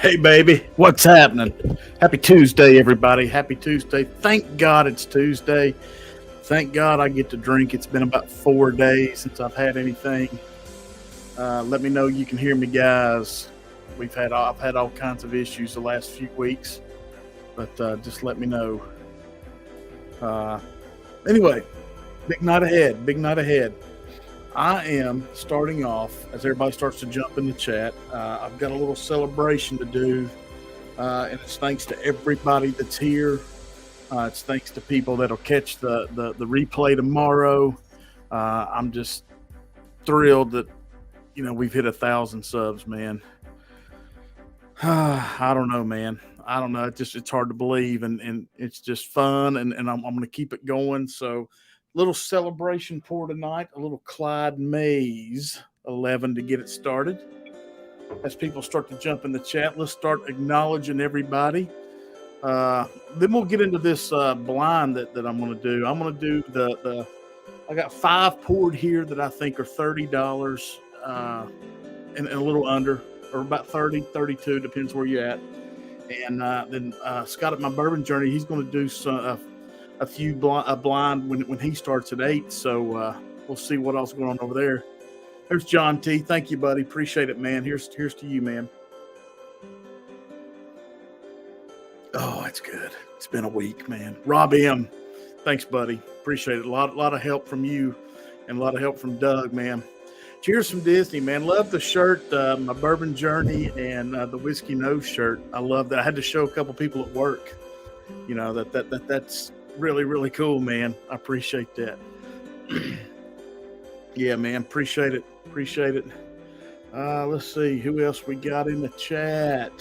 Hey, baby, what's happening? Happy Tuesday, everybody. Happy Tuesday. Thank God it's Tuesday. Thank God I get to drink. It's been about 4 days since I've had anything. Let me know you can hear me, guys. I've had all kinds of issues the last few weeks, but just let me know. Uh, anyway, big night ahead. Big night ahead. I am starting off as everybody starts to jump in the chat. I've got a little celebration to do, and it's thanks to everybody that's here. It's thanks to people that'll catch the replay tomorrow. I'm just thrilled that we've hit 1,000 subs, man. I don't know, man. I don't know. It's hard to believe, and it's just fun, and I'm going to keep it going. So, little celebration pour tonight. A little Clyde Mays 11 to get it started. As people start to jump in the chat, let's start acknowledging everybody. Then we'll get into this blind that I'm going to do. I'm going to do the. I got 5 poured here that I think are $30 and a little under, or about 30, 32, depends where you're at. And then Scott at My Bourbon Journey, he's going to do a few blind when he starts at 8. So we'll see what else is going on over there. There's John T. Thank you, buddy. Appreciate it, man. Here's to you, man. Oh, it's good. It's been a week, man. Rob M. Thanks, buddy. Appreciate it. A lot of help from you and a lot of help from Doug, man. Cheers from Disney, man. Love the shirt, My Bourbon Journey, and the Whiskey Nose shirt. I love that. I had to show a couple people at work, that's really, really cool, man. I appreciate that. Yeah, man. Appreciate it. Let's see who else we got in the chat.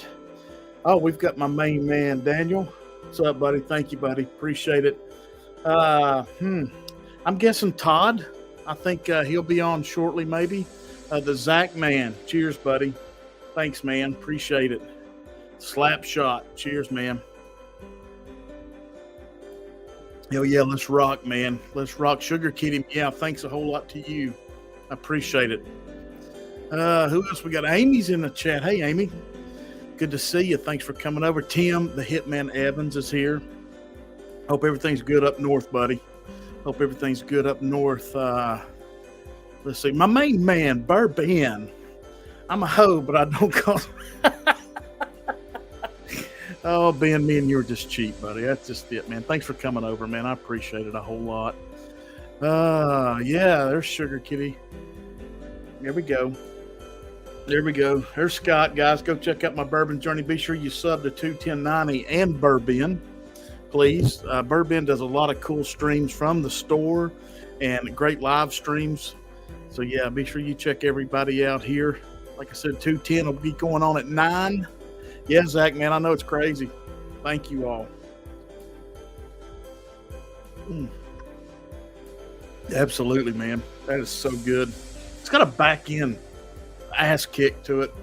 Oh, we've got my main man, Daniel. What's up, buddy? Thank you, buddy. Appreciate it. I'm guessing Todd. I think he'll be on shortly, maybe. The Zach man. Cheers, buddy. Thanks, man. Appreciate it. Slap shot. Cheers, man. Oh, yeah, let's rock, man. Let's rock. Sugar Kitty. Yeah, thanks a whole lot to you. I appreciate it. Who else we got? Amy's in the chat. Hey, Amy. Good to see you. Thanks for coming over. Tim, the Hitman Evans, is here. Hope everything's good up north, buddy. Hope everything's good up north. Let's see. My main man, Bourbon. I'm a hoe, but I don't call. Oh, Ben, me and you are just cheap, buddy. That's just it, man. Thanks for coming over, man. I appreciate it a whole lot. Yeah, there's Sugar Kitty. There we go. There's Scott, guys. Go check out My Bourbon Journey. Be sure you sub to 21090 and Bourbon, please. Bourbon does a lot of cool streams from the store and great live streams. So, yeah, be sure you check everybody out here. Like I said, 210 will be going on at 9. Yeah, Zach, man, I know it's crazy. Thank you all. Absolutely, man. That is so good. It's got a back end ass kick to it.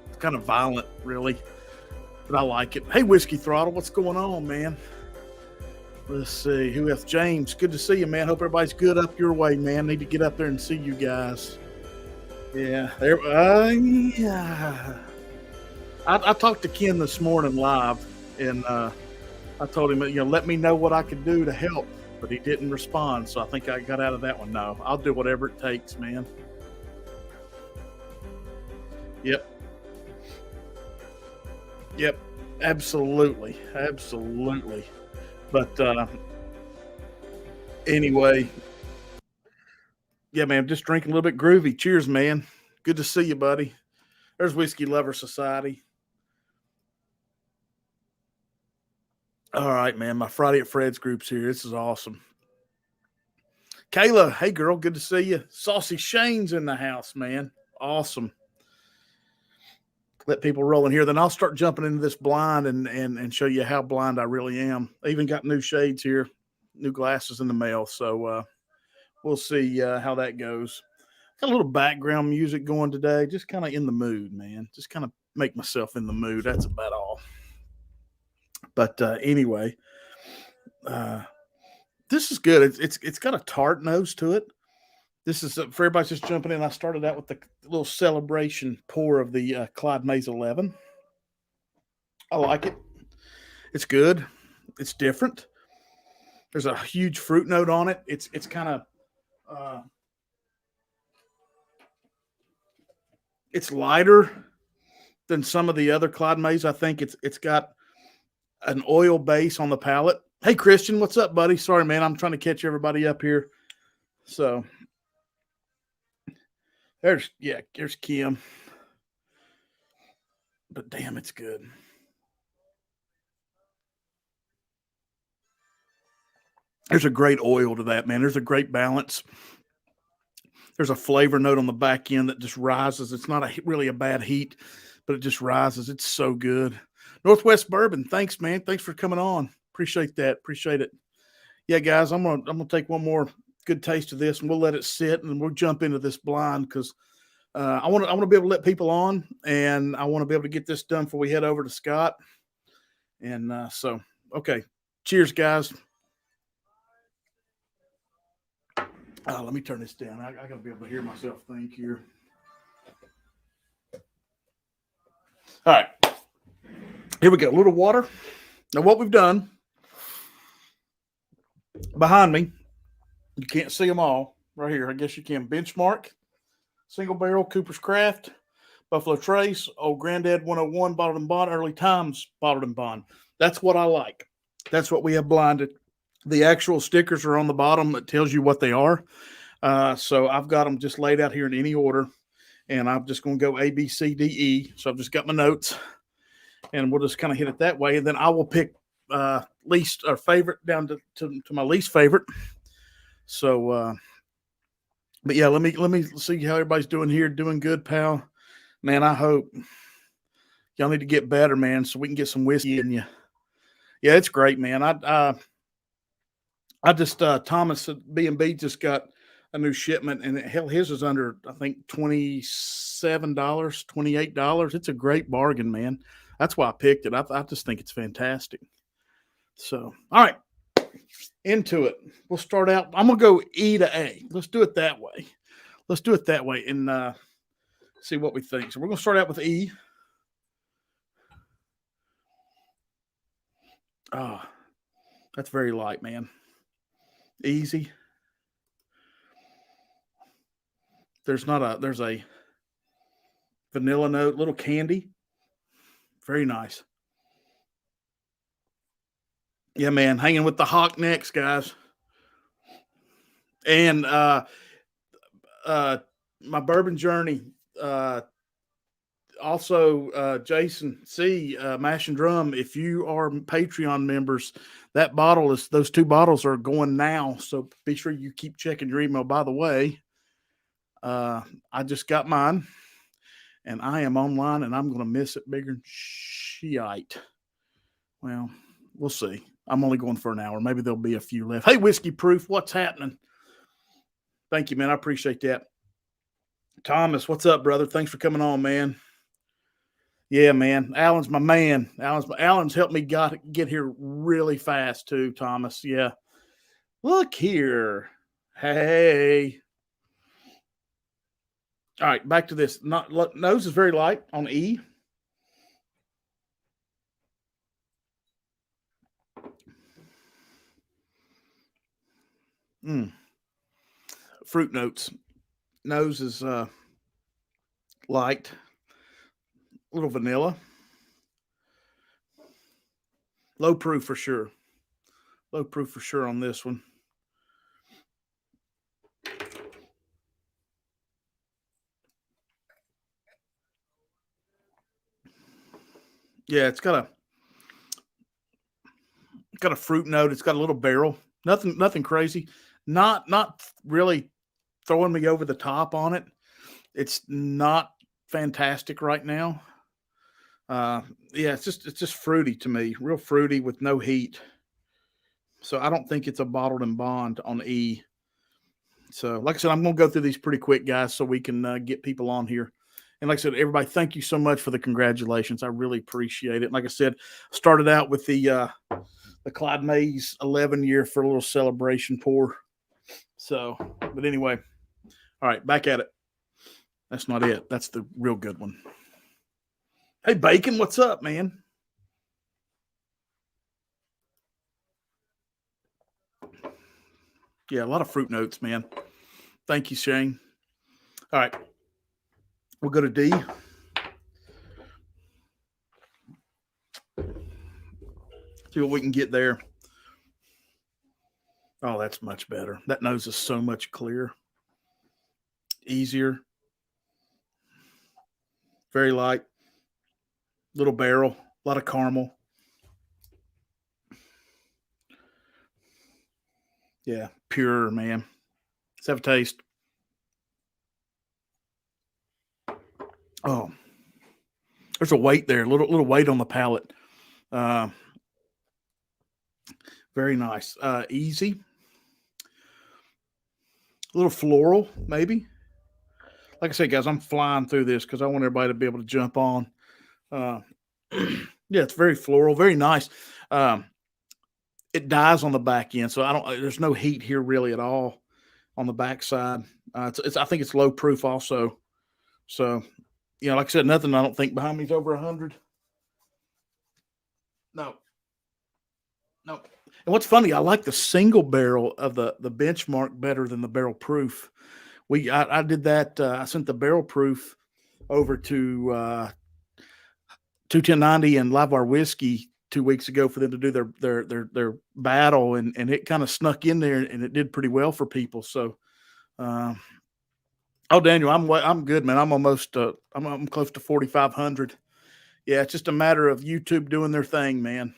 It's kind of violent, really, but I like it. Hey, Whiskey Throttle, what's going on, man? Let's see. Who else? James, good to see you, man. Hope everybody's good up your way, man. Need to get up there and see you guys. Yeah. Yeah. I talked to Ken this morning live, and I told him, let me know what I could do to help, but he didn't respond, so I think I got out of that one. No, I'll do whatever it takes, man. Yep, absolutely. But anyway, yeah, man, just drinking a little bit groovy. Cheers, man. Good to see you, buddy. There's Whiskey Lover Society. All right, man. My Friday at Fred's group's here. This is awesome. Kayla, hey, girl. Good to see you. Saucy Shane's in the house, man. Awesome. Let people roll in here. Then I'll start jumping into this blind and show you how blind I really am. I even got new shades here, new glasses in the mail. So we'll see how that goes. Got a little background music going today. Just kind of in the mood, man. Just kind of make myself in the mood. That's about all. But anyway, this is good. It's got a tart nose to it. This is for everybody just jumping in. I started out with the little celebration pour of the Clyde Mays 11. I like it. It's good. It's different. There's a huge fruit note on it. It's kind of uh, it's lighter than some of the other Clyde Mays. I think it's got an oil base on the palate. Hey Christian, what's up, buddy? Sorry, man. I'm trying to catch everybody up here. So there's Kim. But damn, it's good. There's a great oil to that, man. There's a great balance. There's a flavor note on the back end that just rises. It's not really a bad heat, but it just rises. It's so good. Northwest Bourbon, thanks, man. Thanks for coming on. Appreciate that. Appreciate it. Yeah, guys, I'm gonna take one more good taste of this, and we'll let it sit, and we'll jump into this blind because I want to be able to let people on, and I want to be able to get this done before we head over to Scott. And so, okay, cheers, guys. Let me turn this down. I got to be able to hear myself think here. All right. Here we go. A little water. Now, what we've done behind me, you can't see them all right here. I guess you can. Benchmark, Single Barrel, Cooper's Craft, Buffalo Trace, Old Granddad 101, Bottled and Bond, Early Times, Bottled and Bond. That's what I like. That's what we have blinded. The actual stickers are on the bottom that tells you what they are. So I've got them just laid out here in any order, and I'm just going to go A, B, C, D, E. So I've just got my notes, and we'll just kind of hit it that way. And then I will pick least or favorite down to my least favorite. So, but yeah, let me see how everybody's doing here. Doing good, pal. Man, I hope y'all need to get better, man, so we can get some whiskey in you. Yeah, it's great, man. I just Thomas at B&B just got a new shipment, and hell, his is under I think $27, $28. It's a great bargain, man. That's why I picked it. I just think it's fantastic. So, all right, into it. We'll start out. I'm gonna go E to A. Let's do it that way. Let's do it that way and see what we think. So we're gonna start out with E. Oh, that's very light, man. Easy. There's a vanilla note, little candy. Very nice. Yeah, man. Hanging with the hawk necks, guys. And uh my bourbon journey. Also Jason C, Mash and Drum, if you are Patreon members, those two bottles are going now, so be sure you keep checking your email. By the way, I just got mine, and I am online, and I'm going to miss it bigger than T.G.I.T. Well, we'll see. I'm only going for an hour. Maybe there'll be a few left. Hey, Whiskey Proof, what's happening? Thank you, man. I appreciate that. Thomas, what's up, brother? Thanks for coming on, man. Yeah, man. Alan's my man. Alan's helped me get here really fast too, Thomas. Yeah. Look here. Hey. All right, back to this. Nose is very light on E. Fruit notes. Nose is light. A little vanilla. Low proof for sure. Low proof for sure on this one. Yeah, it's got a fruit note. It's got a little barrel. Nothing crazy. Not really throwing me over the top on it. It's not fantastic right now. Yeah, it's just fruity to me. Real fruity with no heat. So I don't think it's a bottled and bond on E. So, like I said, I'm going to go through these pretty quick, guys, so we can get people on here. And like I said, everybody, thank you so much for the congratulations. I really appreciate it. Like I said, started out with the Clyde Mays 11 year for a little celebration pour. So, but anyway, All right, back at it. That's not it. That's the real good one. Hey, Bacon, what's up, man? Yeah, a lot of fruit notes, man. Thank you, Shane. All right, we'll go to D. See what we can get there. Oh, that's much better. That nose is so much clearer, easier, very light, little barrel, a lot of caramel. Yeah, pure, man. Let's have a taste. Oh, there's a weight there, little weight on the palate. Uh, very nice. Easy, a little floral, maybe. Like I said, guys, I'm flying through this because I want everybody to be able to jump on. Uh, yeah, it's very floral, very nice. Um, it dies on the back end, so I don't. There's no heat here really at all on the backside. It's I think it's low proof also. So, like I said, nothing. I don't think behind me is over 100. No, no. And what's funny, I like the single barrel of the benchmark better than the barrel proof. I did that. I sent the barrel proof over to 21090 and Live Whiskey 2 weeks ago for them to do their battle, and it kind of snuck in there and it did pretty well for people. So, uh, oh Daniel, I'm good, man. I'm almost I'm close to 4,500. Yeah, it's just a matter of YouTube doing their thing, man.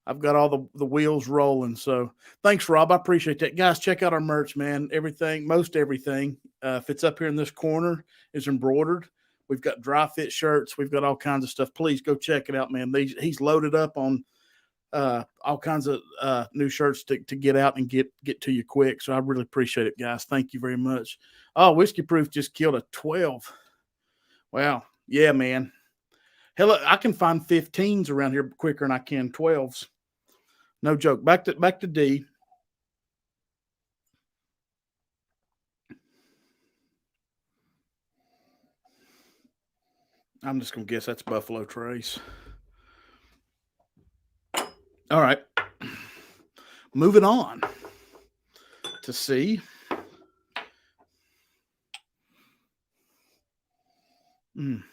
I've got all the wheels rolling. So thanks, Rob. I appreciate that. Guys, check out our merch, man. Everything, most everything. If it's up here in this corner, is embroidered. We've got dry fit shirts. We've got all kinds of stuff. Please go check it out, man. He's loaded up on all kinds of new shirts to get out and get to you quick. So I really appreciate it, guys. Thank you very much. Oh, Whiskey Proof just killed a 12. Wow. Yeah, man. Hell, I can find 15s around here quicker than I can 12s. No joke. Back to D. I'm just gonna guess that's Buffalo Trace. All right. Moving on to C. Mm.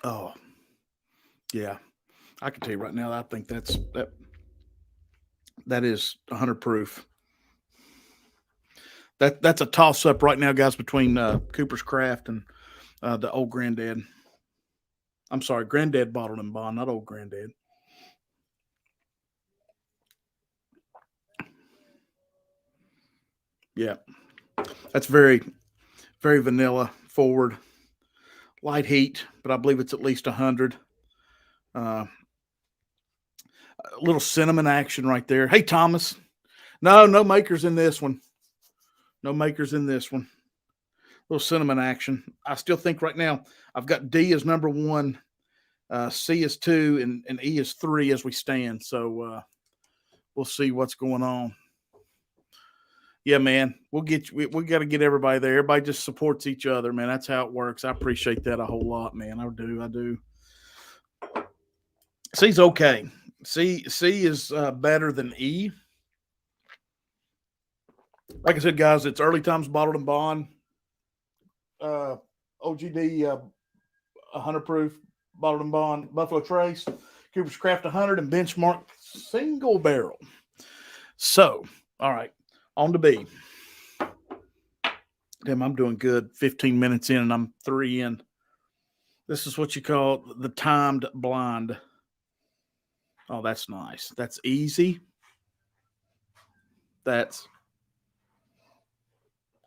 Oh, yeah. I can tell you right now. I think that is 100 proof. That's a toss up right now, guys, between Cooper's Craft and the old Granddad. I'm sorry, Granddad Bottled and Bond, not old Granddad. Yeah, that's very vanilla forward, light heat, but I believe it's at least 100. Uh, a little cinnamon action right there. Hey, Thomas. No makers in this one. No makers in this one. A little cinnamon action. I still think right now I've got D as number one, C is two, and E is three as we stand. So we'll see what's going on. Yeah, man, we'll get you. We got to get everybody there. Everybody just supports each other, man. That's how it works. I appreciate that a whole lot, man. I do. I do. C's okay. C is better than E. Like I said, guys, it's early times bottled and bond. OGD 100 proof bottled and bond Buffalo Trace, Cooper's Craft 100, and Benchmark single barrel. So, all right, on to B. Damn, I'm doing good. 15 minutes in, and I'm 3 in. This is what you call the timed blind. Oh, that's nice. That's easy. That's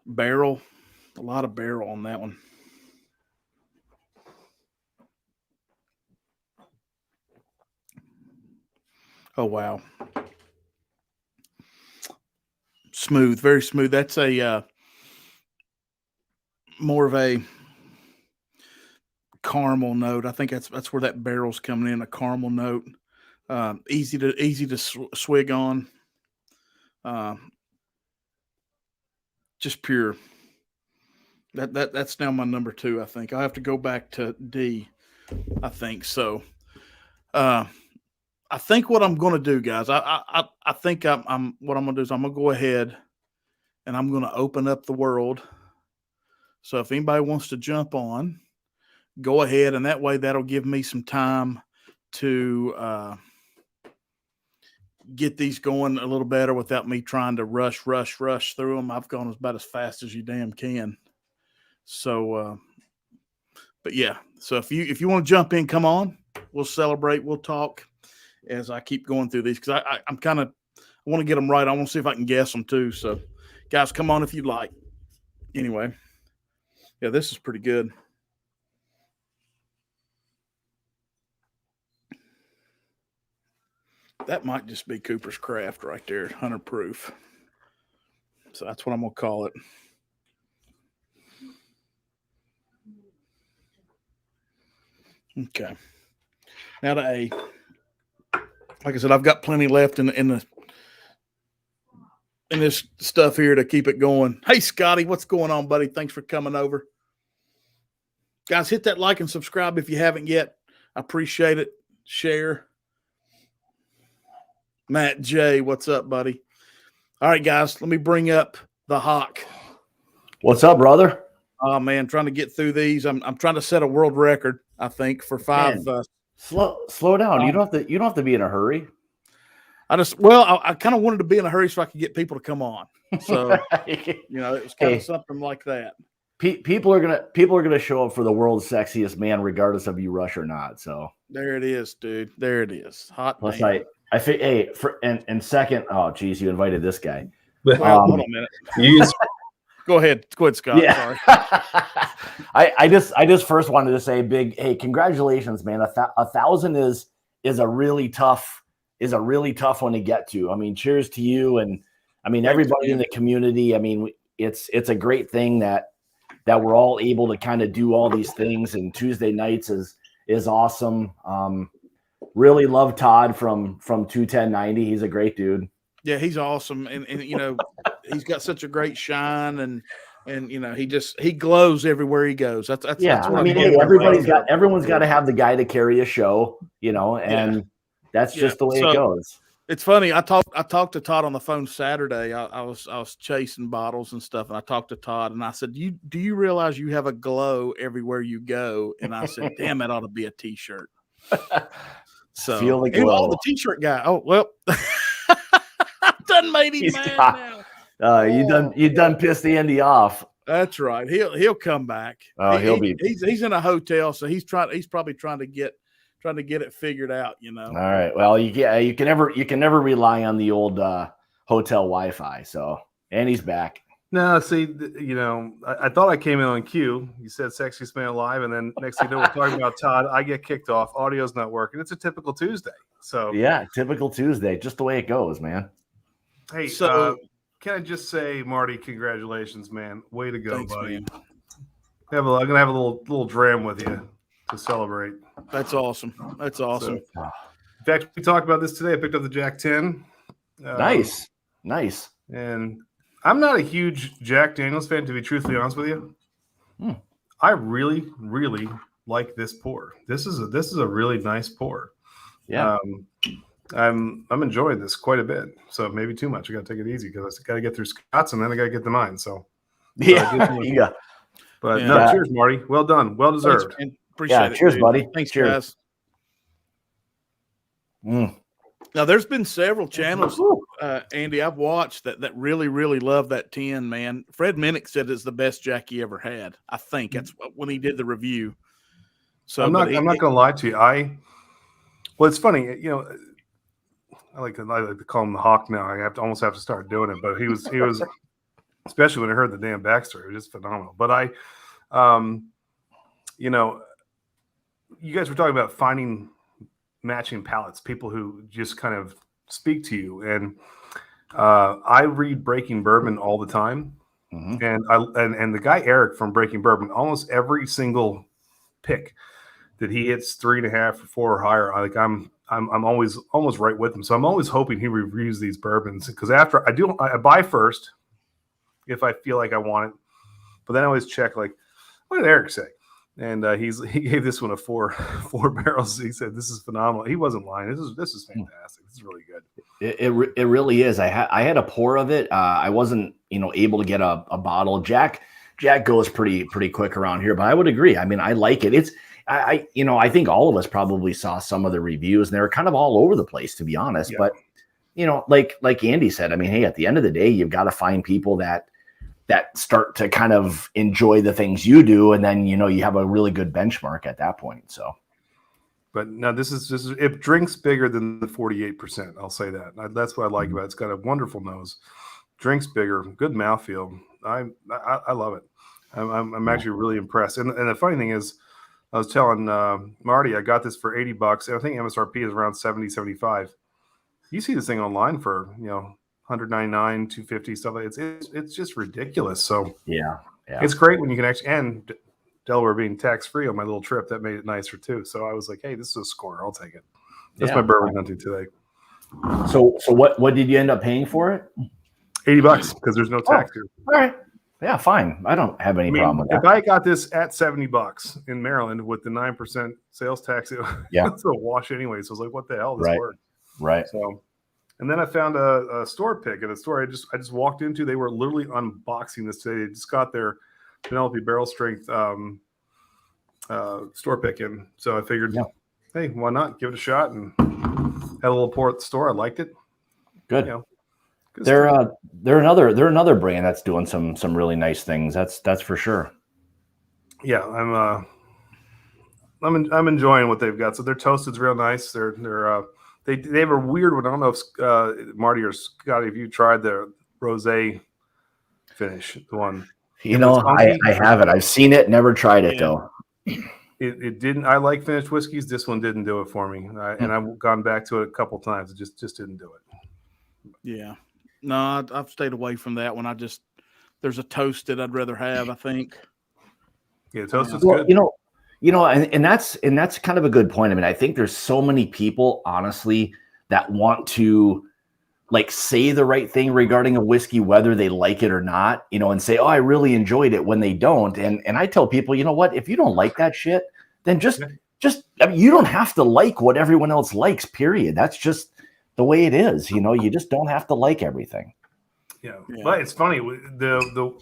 barrel. A lot of barrel on that one. Oh, wow. Smooth, very smooth. That's a more of a caramel note. I think that's where that barrel's coming in, a caramel note. Easy to swig on. Just pure. That's now my number 2. I think I have to go back to D. I think so. I think what I'm going to do, guys. I think I'm what I'm going to do is I'm going to go ahead and I'm going to open up the world. So if anybody wants to jump on, go ahead, and that way that'll give me some time to get these going a little better without me trying to rush through them. I've gone about as fast as you damn can. So, but yeah. So if you want to jump in, come on. We'll celebrate. We'll talk as I keep going through these because I want to get them right. I want to see if I can guess them too. So, guys, come on if you'd like. Anyway, yeah, this is pretty good. That might just be Cooper's Craft right there, 100 proof. So that's what I'm going to call it. Okay. Now to A. Like I said, I've got plenty left in this stuff here to keep it going. Hey, Scotty, what's going on, buddy? Thanks for coming over. Guys, hit that like and subscribe if you haven't yet. I appreciate it. Share. Matt J, what's up, buddy? All right, guys, let me bring up the Hawk. What's up, brother? Oh man, trying to get through these. I'm trying to set a world record. I think for 5. Slow down. You don't have to be in a hurry. I kind of wanted to be in a hurry so I could get people to come on. So it was kind of something like that. People are gonna show up for the world's sexiest man, regardless of you rush or not. So there it is, dude. There it is. Hot. Plus, man. I think, and second, oh geez, you invited this guy. Well, hold on a minute. Go ahead, Scott. Yeah. Sorry. I just first wanted to say congratulations, man. 1,000 is a really tough one to get to. I mean, cheers to you, and I mean everybody in the community. I mean, it's a great thing that we're all able to kind of do all these things, and Tuesday nights is awesome. Really love Todd from 21090. He's a great dude. Yeah, he's awesome, and he's got such a great shine, and he glows everywhere he goes. That's what I mean. Everyone's got to have the guy to carry a show, and that's just the way it goes. It's funny. I talked to Todd on the phone Saturday. I was chasing bottles and stuff, and I talked to Todd, and I said, "Do you realize you have a glow everywhere you go?" And I said, "Damn, that ought to be a T-shirt." So feel the glow. The T-shirt guy. Oh well. Done made him mad now. You done pissed the Indy off. That's right. He'll come back. He's in a hotel, so he's probably trying to get it figured out. All right. Well, you can never rely on the old hotel Wi-Fi. So, and he's back. No, see, I thought I came in on cue. You said "Sexiest Man Alive," and then next thing you know, we're talking about Todd. I get kicked off. Audio's not working. It's a typical Tuesday. So yeah, typical Tuesday. Just the way it goes, man. Hey, so can I just say, Marty, congratulations, man. Way to go, thanks, buddy. Man. I'm gonna have a little dram with you to celebrate. That's awesome. So, in fact, we talked about this today. I picked up the Jack 10. Nice. And I'm not a huge Jack Daniels fan, to be truthfully honest with you. I really, really like this pour. This is a really nice pour. Yeah. I'm enjoying this quite a bit. So maybe too much. I got to take it easy because I got to get through Scott's and then I got to get to mine. So yeah. But cheers, Marty. Well done. Well deserved. Thanks, appreciate it. Cheers, buddy. Thanks, cheers. Guys. Now, there's been several channels, Andy, I've watched that really, really love that 10, man. Fred Minnick said it's the best Jack he ever had. I think that's when he did the review. So I'm not going to lie to you. Well, it's funny, I like to call him the Hawk now. I almost have to start doing it, but he was especially when I heard the damn backstory, it was just phenomenal. But you guys were talking about finding matching palettes, people who just kind of speak to you. And I read Breaking Bourbon all the time. Mm-hmm. And the guy Eric from Breaking Bourbon, almost every single pick that he hits 3.5 or 4 or higher, I'm always almost right with him. So I'm always hoping he reviews these bourbons, because after I buy first if I feel like I want it, but then I always check, like, what did Eric say? And he gave this one a 4 barrels. He said this is phenomenal. He wasn't lying. This is fantastic. This is really good. It really is. I had a pour of it. I wasn't able to get a bottle. Jack goes pretty quick around here, but I would agree. I mean, I like it. It's I think all of us probably saw some of the reviews, and they were kind of all over the place, to be honest. Yeah. But like Andy said, I mean, hey, at the end of the day, you've got to find people that start to kind of enjoy the things you do, and then you have a really good benchmark at that point. So. But now this is it drinks bigger than the 48%. I'll say that. That's what I like about it. It's got a wonderful nose, drinks bigger, good mouthfeel. I love it. I'm actually really impressed. And the funny thing is, I was telling Marty, I got this for $80, and I think MSRP is around 75. You see this thing online for $199, $250, stuff like that. It's just ridiculous. So yeah, it's great when you can actually, and Delaware being tax-free on my little trip, that made it nicer too. So I was like, hey, this is a score. I'll take it. That's my bourbon hunting today. So what did you end up paying for it? $80, because there's no tax here. All right. Yeah, fine. I don't have any problem with that. If I got this at $70 in Maryland with the 9% sales tax, it's a wash anyway. So I was like, what the hell? This works. Right. So, and then I found a store pick at a store I just walked into. They were literally unboxing this today. They just got their Penelope barrel strength store pick in. So I figured, hey, why not give it a shot? And had a little pour at the store. I liked it. Good. They're another brand that's doing some really nice things. That's for sure. Yeah, I'm enjoying what they've got. So their toasted's real nice. They have a weird one. I don't know if Marty or Scotty, if you tried the rosé finish, the one. I haven't. I've seen it, never tried it though. It didn't. I like finished whiskeys. This one didn't do it for me, and I've gone back to it a couple times. It just didn't do it. Yeah. No, I've stayed away from that one. There's a toasted I'd rather have, I think. Yeah, toasted's good. And that's kind of a good point. I mean, I think there's so many people, honestly, that want to say the right thing regarding a whiskey, whether they like it or not, and say, oh, I really enjoyed it, when they don't. And I tell people, you know what, if you don't like that shit, then just you don't have to like what everyone else likes, period. That's just the way it is. You just don't have to like everything. Yeah. But it's funny, the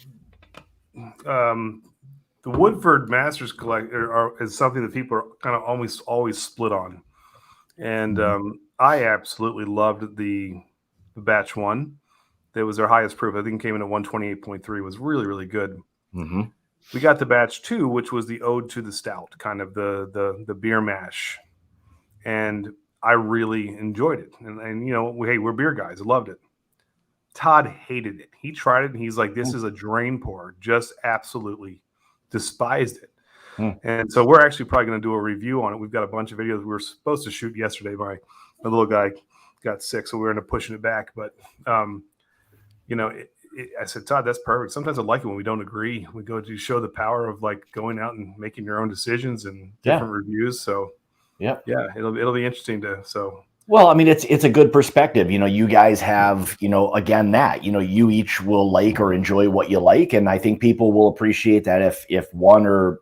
Woodford Masters Collector is something that people are kind of always split on. And I absolutely loved the batch one. That was their highest proof. I think it came in at 128.3. Was really, really good. Mm-hmm. We got the batch 2, which was the ode to the stout, kind of the beer mash. And I really enjoyed it. And hey, we're beer guys. I loved it. Todd hated it. He tried it and he's like, this is a drain pour. Just absolutely despised it. And so we're actually probably going to do a review on it. We've got a bunch of videos we were supposed to shoot yesterday. My little guy got sick, so we were end up pushing it back. But I said, Todd, that's perfect. Sometimes I like it when we don't agree. We go to show the power of going out and making your own decisions and different reviews. So it'll be interesting to. So well, I mean, it's a good perspective. You guys have again that you each will like or enjoy what you like, and I think people will appreciate that if one or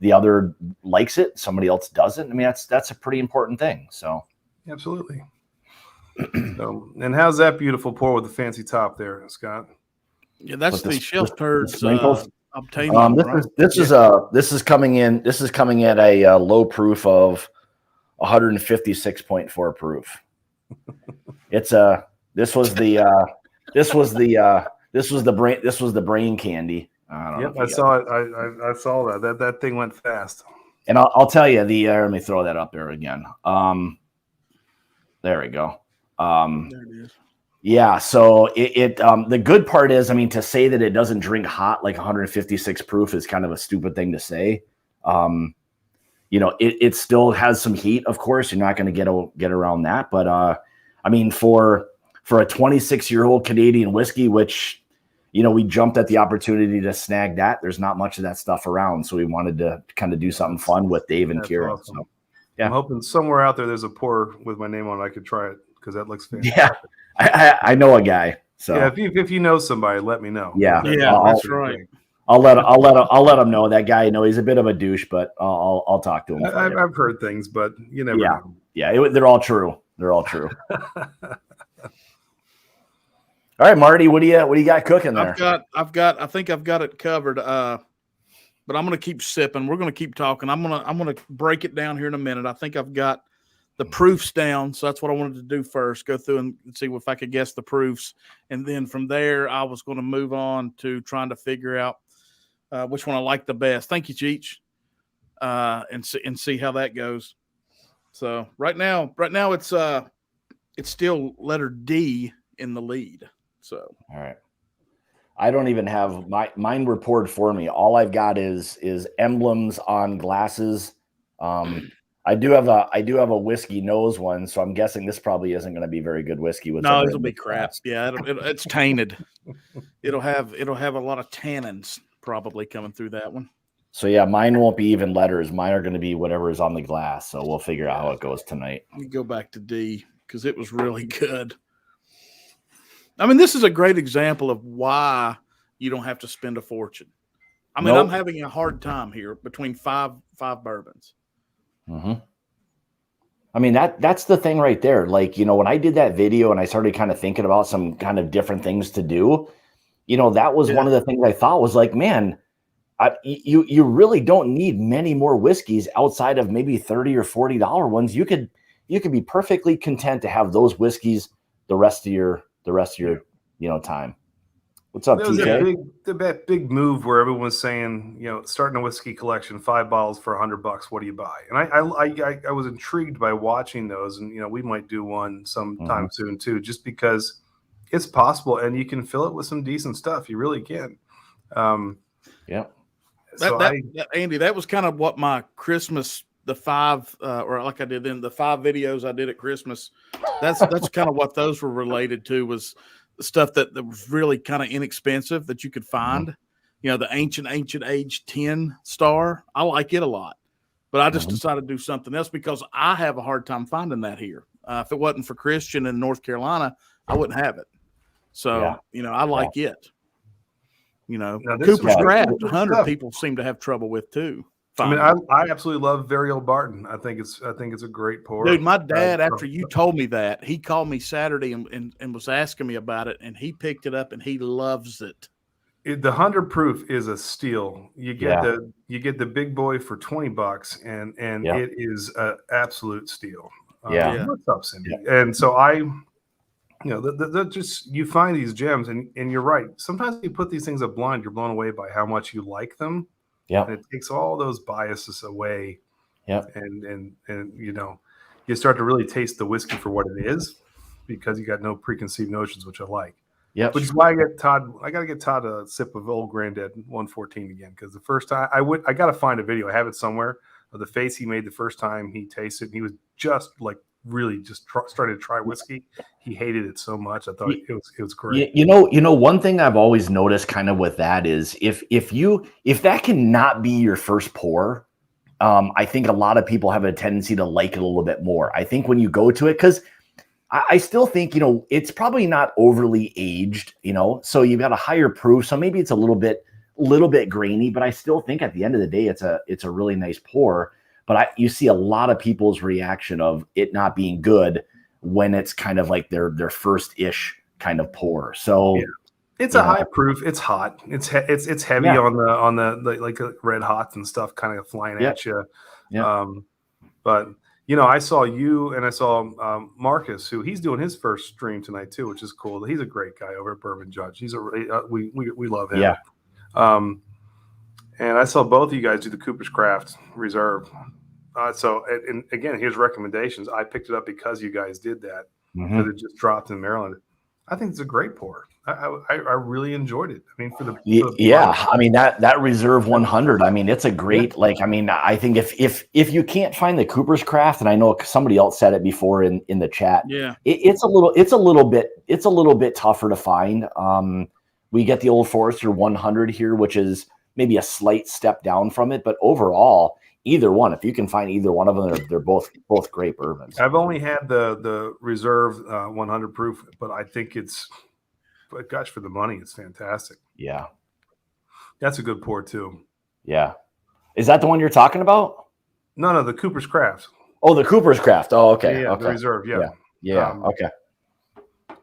the other likes it, somebody else doesn't. I mean, that's a pretty important thing. So absolutely. So, and how's that beautiful pour with the fancy top there, Scott? Yeah, that's the shelf turds obtained. This is coming in. This is coming at a low proof of 156.4 proof. This was the brain candy. I saw it. I saw that thing went fast. And I'll tell you let me throw that up there again. There we go. There it is. Yeah. So the good part is, I mean, to say that it doesn't drink hot like 156 proof is kind of a stupid thing to say. It still has some heat. Of course, you're not going to get around that. But I mean, for a 26-year-old Canadian whiskey, which we jumped at the opportunity to snag that. There's not much of that stuff around, so we wanted to kind of do something fun with Dave and Kieran. Awesome. So, yeah, I'm hoping somewhere out there's a pour with my name on it. I could try it because that looks fantastic. Yeah, I know a guy. So yeah, if you know somebody, let me know. Yeah, that's right. I'll let him know. That guy, he's a bit of a douche, but I'll talk to him. I've heard things, but you never know. Yeah, they're all true. They're all true. All right, Marty, what do you got cooking there? I think I've got it covered. But I'm gonna keep sipping. We're gonna keep talking. I'm gonna break it down here in a minute. I think I've got the proofs down, so that's what I wanted to do first. Go through and see if I could guess the proofs, and then from there I was going to move on to trying to figure out which one I like the best. Thank you, Cheech, and see how that goes. So right now it's still letter D in the lead. So all right, I don't even have mine were poured for me. All I've got is emblems on glasses. I do have a whiskey nose one, so I'm guessing this probably isn't going to be very good whiskey. No, it'll be crap. Yeah, it's tainted. It'll have a lot of tannins probably coming through that one. So yeah, mine won't be even letters. Mine are going to be whatever is on the glass. So we'll figure out how it goes tonight. Let me go back to D because it was really good. I mean, this is a great example of why you don't have to spend a fortune. I mean, I'm having a hard time here between five bourbons. Mm-hmm. I mean, that's the thing right there. Like, when I did that video and I started kind of thinking about some kind of different things to do, that was one of the things I thought was like, man, you really don't need many more whiskeys outside of maybe $30 or $40 ones. You could be perfectly content to have those whiskeys the rest of your time. What's up, TJ? The big move where everyone's saying, starting a whiskey collection, 5 bottles for $100. What do you buy? And I was intrigued by watching those, and we might do one sometime soon too, just because it's possible, and you can fill it with some decent stuff. You really can. Yeah. So Andy, that was kind of what my Christmas, the 5, or like I did in the 5 videos I did at Christmas. That's kind of what those were related to, was the stuff that was really kind of inexpensive that you could find. The ancient age 10 star. I like it a lot, but I just decided to do something else because I have a hard time finding that here. If it wasn't for Christian in North Carolina, I wouldn't have it. So, I like it. Cooper's Craft, 100 people seem to have trouble with too. I mean, I absolutely love Very Old Barton. I think it's a great pour. Dude, my dad, after you told me that, he called me Saturday and was asking me about it, and he picked it up and he loves it. The 100 proof is a steal. You get the big boy for $20, and it is an absolute steal. What's up, Cindy? Yeah. And so you find these gems, and you're right. Sometimes you put these things up blind, you're blown away by how much you like them. Yeah, and it takes all those biases away. Yeah, and you start to really taste the whiskey for what it is, because you got no preconceived notions, which I like. Yeah, which is why I got to get Todd a sip of Old Granddad 114 again, because the first time I got to find a video. I have it somewhere of the face he made the first time he tasted. And he was just like really just started to try whiskey. He hated it so much. I thought it was great. One thing I've always noticed kind of with that is if that cannot be your first pour, I think a lot of people have a tendency to like it a little bit more. I think when you go to it, because I still think, it's probably not overly aged, so you've got a higher proof. So maybe it's a little bit grainy, but I still think at the end of the day, it's a really nice pour. But you see a lot of people's reaction of it not being good when it's kind of like their first-ish kind of pour. So it's a high proof. It's hot. It's heavy on the like red hots and stuff kind of flying at you. Yeah. But I saw you and I saw Marcus, who he's doing his first stream tonight too, which is cool. He's a great guy over at Bourbon Judge. He's we love him. Yeah. And I saw both of you guys do the Cooper's Craft Reserve. And again, here's recommendations. I picked it up because you guys did that, because it just dropped in Maryland. I think it's a great pour. I really enjoyed it. I mean, I mean that Reserve 100. I mean, it's a great I think if you can't find the Cooper's Craft, and I know somebody else said it before in the chat. Yeah, it's a little bit tougher to find. We get the Old Forester 100 here, which is maybe a slight step down from it, but overall, either one, if you can find either one of them, they're both great bourbons. I've only had the Reserve 100 proof, but I think but gosh, for the money, it's fantastic. Yeah. That's a good pour too. Yeah. Is that the one you're talking about? No, the Cooper's Craft. Oh, the Cooper's Craft. Oh, okay. Yeah, okay. the Reserve. Yeah. Okay.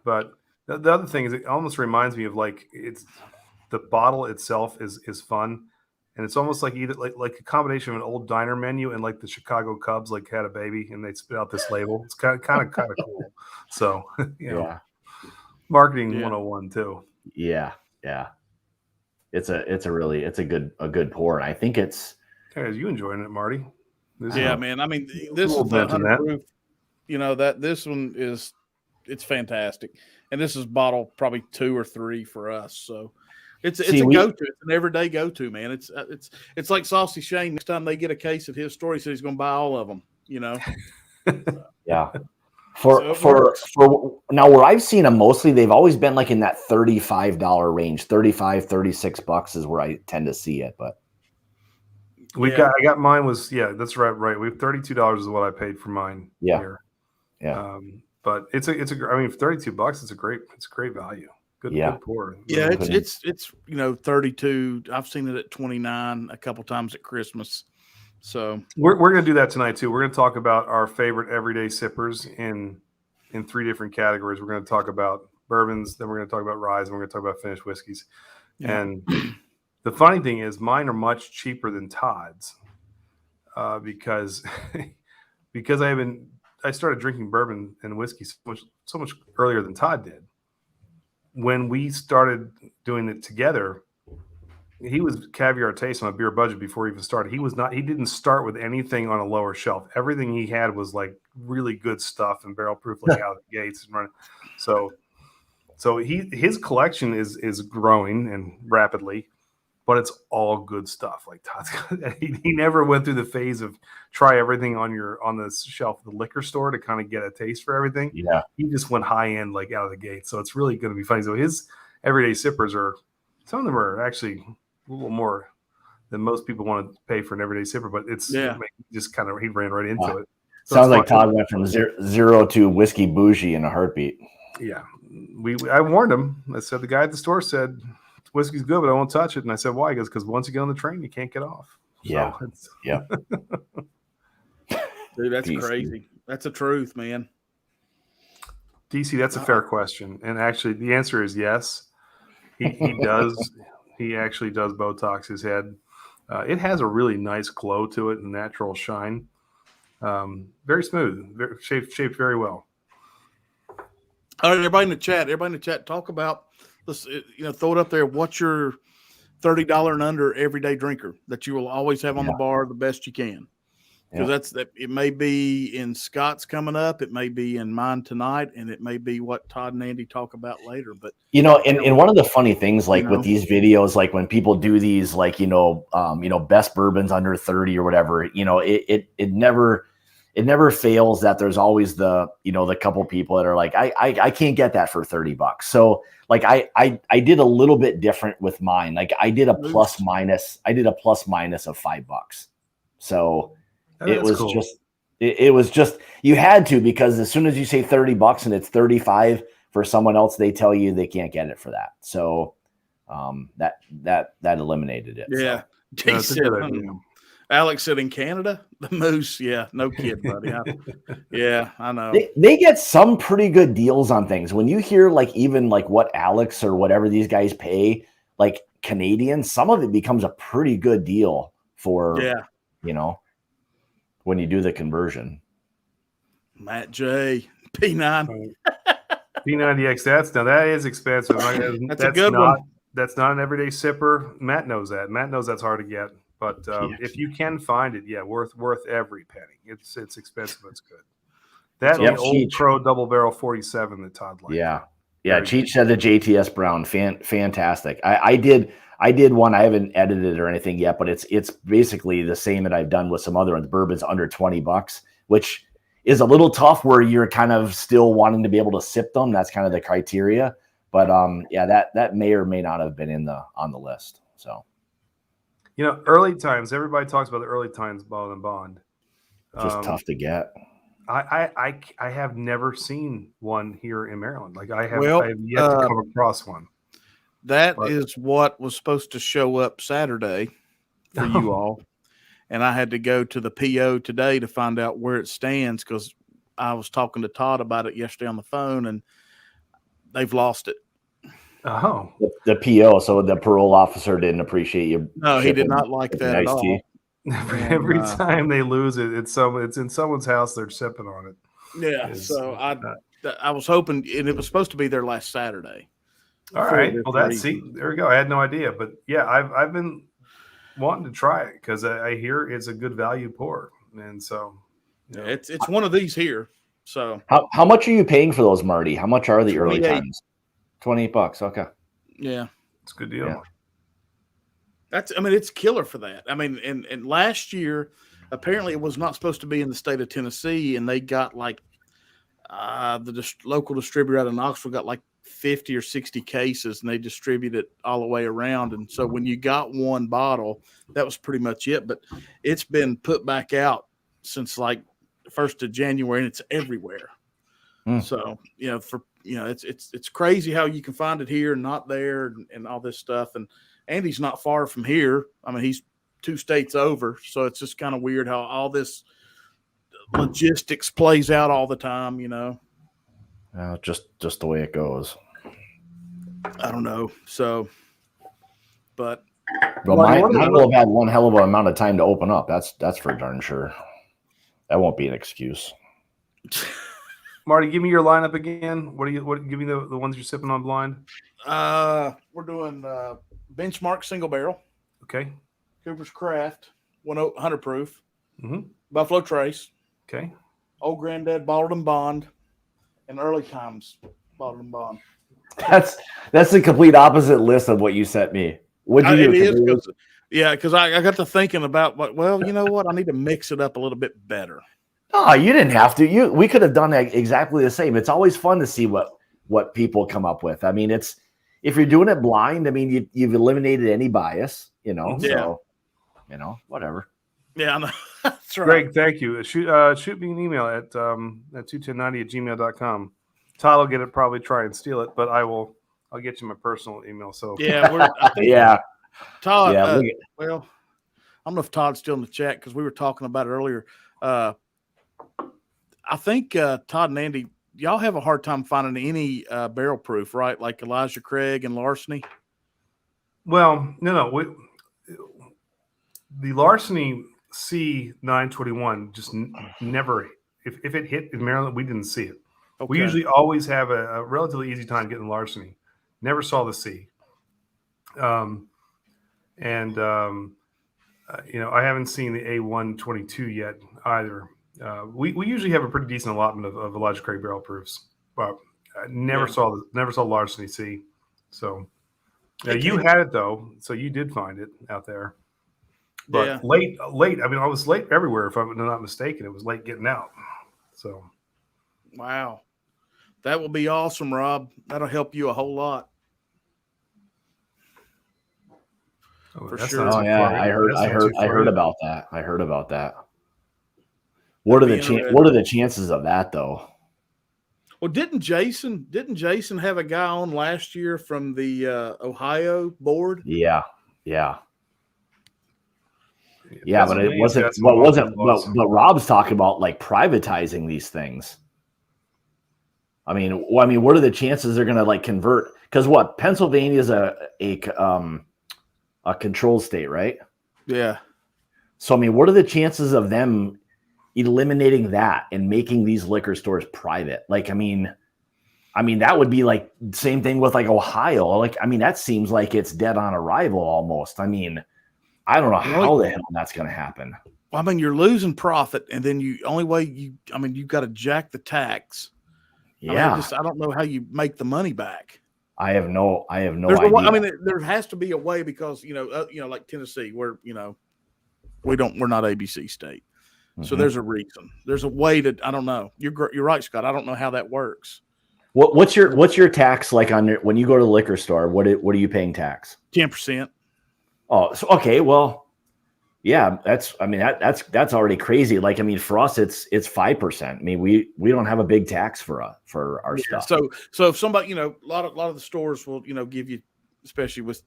But the other thing is, it almost reminds me of like the bottle itself is fun, and it's almost like either like a combination of an old diner menu and like the Chicago Cubs like had a baby and they spit out this label. It's kind of cool. So Yeah. Marketing 101 too. Yeah. It's a good pour, and I think it's. Hey, are you enjoying it, Marty? Man. I mean, this is the 100 proof. This one it's fantastic, and this is bottle probably 2 or 3 for us. So it's a go-to. It's an everyday go-to, man. It's like Saucy Shane. Next time they get a case at his store, he says he's going to buy all of them. Yeah. For now, where I've seen them mostly, they've always been like in that $35 range. $35-$36 is where I tend to see it. But I got mine was that's right. We have $32 is what I paid for mine. Yeah. But it's for $32, it's a great value. Good pour. Yeah, it's 32. I've seen it at 29 a couple times at Christmas. So we're going to do that tonight too. We're going to talk about our favorite everyday sippers in 3 different categories. We're going to talk about bourbons, then we're going to talk about rye, and we're going to talk about finished whiskeys. Yeah. And the funny thing is, mine are much cheaper than Todd's because I started drinking bourbon and whiskey so much earlier than Todd did. When we started doing it together, he was caviar taste on a beer budget before he even started. He didn't start with anything on a lower shelf. Everything he had was like really good stuff and barrel proof, like out of the gates and running. So his collection is growing and rapidly, but it's all good stuff. Like Todd's, he never went through the phase of try everything on the shelf of the liquor store to kind of get a taste for everything. Yeah, he just went high end, like out of the gate. So it's really going to be funny. So his everyday sippers some of them are actually a little more than most people want to pay for an everyday sipper, but he ran right into it. So sounds like Todd went from zero to whiskey bougie in a heartbeat. Yeah, I warned him. I said the guy at the store said whiskey's good, but I won't touch it. And I said why? He goes, because once you get on the train, you can't get off. Yeah, yeah. Dude, that's crazy. That's the truth, man. DC, that's a fair question, and actually, the answer is yes. He does. He actually does Botox his head. It has a really nice glow to it and natural shine. Very smooth, shaped very well. All right, everybody in the chat, talk about this. Throw it up there. What's your $30 and under everyday drinker that you will always have on the bar the best you can? Because it may be in Scott's coming up, it may be in mine tonight, and it may be what Todd and Andy talk about later. But and one of the funny things, like with these videos, like when people do these, like best bourbons under 30 or whatever, it never fails that there's always the couple people that are like, I can't get that for $30. So like I did a little bit different with mine. Like I did a plus minus of $5. So. It was just you had to, because as soon as you say $30 and it's 35 for someone else, they tell you they can't get it for that. So that eliminated it. Yeah. So. Alex said in Canada, the moose. Yeah, no kid, buddy. I know. They get some pretty good deals on things. When you hear even what Alex or whatever these guys pay, like Canadian, some of it becomes a pretty good deal for when you do the conversion. Matt J. P9. P90X, that is expensive. That's a good one. That's not an everyday sipper. Matt knows that. Matt knows that's hard to get. But if you can find it, worth every penny. It's expensive, but it's good. That old Crow double barrel 47 that Todd liked. Yeah. Cheech said the JTS Brown, fantastic. I did one. I haven't edited or anything yet, but it's basically the same that I've done with some other ones. Bourbons under $20, which is a little tough where you're kind of still wanting to be able to sip them. That's kind of the criteria. But yeah, that may or may not have been on the list. So early times. Everybody talks about the early times bottled and bond. just tough to get. I have never seen one here in Maryland. Like I have yet to come across one. That is what was supposed to show up Saturday for you all. And I had to go to the PO today to find out where it stands because I was talking to Todd about it yesterday on the phone, and they've lost it. Oh, the PO. So the parole officer didn't appreciate you. No, he did not like that at all. Every time they lose it, it's in someone's house. They're sipping on it. Yeah. So I was hoping, and it was supposed to be there last Saturday. All right. Well, there we go. I had no idea, but yeah, I've been wanting to try it because I hear it's a good value pour, and so it's one of these here. So how much are you paying for those, Marty? How much are the early times? $28. Okay. Yeah, it's a good deal. Yeah. It's killer for that. I mean, and last year apparently it was not supposed to be in the state of Tennessee, and they got like the local distributor out of Knoxville got like 50 or 60 cases, and they distribute it all the way around. And so when you got one bottle, that was pretty much it. But it's been put back out since like the 1st of January, and it's everywhere. So it's crazy how you can find it here and not there, and all this stuff. And Andy's not far from here. I mean, he's 2 states over, so it's just kind of weird how all this logistics plays out all the time. Just the way it goes. I don't know. So, but mine will have had one hell of an amount of time to open up. That's for darn sure. That won't be an excuse. Marty, give me your lineup again. Give me the ones you're sipping on blind. We're doing Benchmark single barrel. Okay. Cooper's Craft 100 proof. Mm-hmm. Buffalo Trace. Okay. Old Granddad bottled and bond, and Early Times bottled and bond. That's the complete opposite list of what you sent me. What do you do? Because I got to thinking about well, you know what? I need to mix it up a little bit better. Oh, you didn't have to. We could have done exactly the same. It's always fun to see what people come up with. I mean, if you're doing it blind, I mean, you've eliminated any bias, So, whatever. Yeah, I know. That's right. Greg, thank you. Shoot me an email at 21090@gmail.com. Todd will get it, probably try and steal it, but I'll get you my personal email. So yeah, yeah. Todd. Yeah, well, I don't know if Todd's still in the chat because we were talking about it earlier. I think Todd and Andy, y'all have a hard time finding any barrel proof, right? Like Elijah Craig and Larceny. Well, no. The Larceny C921 just never. If it hit in Maryland, we didn't see it. Okay. We usually always have a relatively easy time getting Larceny. Never saw the C. I haven't seen the A122 yet either. We usually have a pretty decent allotment of Elijah Craig barrel proofs, but I never saw Larceny C. So you had it though, so you did find it out there. But late. I mean, I was late everywhere. If I'm not mistaken, it was late getting out. So, wow, that will be awesome, Rob. That'll help you a whole lot. For sure. Oh yeah, I heard about that. I heard about that. What are the chances of that though? Well, didn't Jason have a guy on last year from the Ohio board? Yeah. Yeah, but it wasn't. But Rob's talking about like privatizing these things. I mean, what are the chances they're going to like convert? Because Pennsylvania is a controlled state, right? Yeah. So I mean, what are the chances of them eliminating that and making these liquor stores private? Like, I mean, that would be like same thing with like Ohio. Like, I mean, that seems like it's dead on arrival almost. I mean, I don't know how the hell that's going to happen. Well, I mean, you're losing profit, and then you've got to jack the tax. Yeah. I don't know how you make the money back. I have no idea. There has to be a way because, like Tennessee, where, we're not ABC state. Mm-hmm. So there's a reason. There's a way I don't know. You're right, Scott. I don't know how that works. What's your tax like on when you go to the liquor store? What are you paying tax? 10%. Oh, so, okay. Well, yeah, that's already crazy. Like, I mean, for us, it's 5%. I mean, we don't have a big tax for our stuff. So if somebody, a lot of the stores will, give you, especially with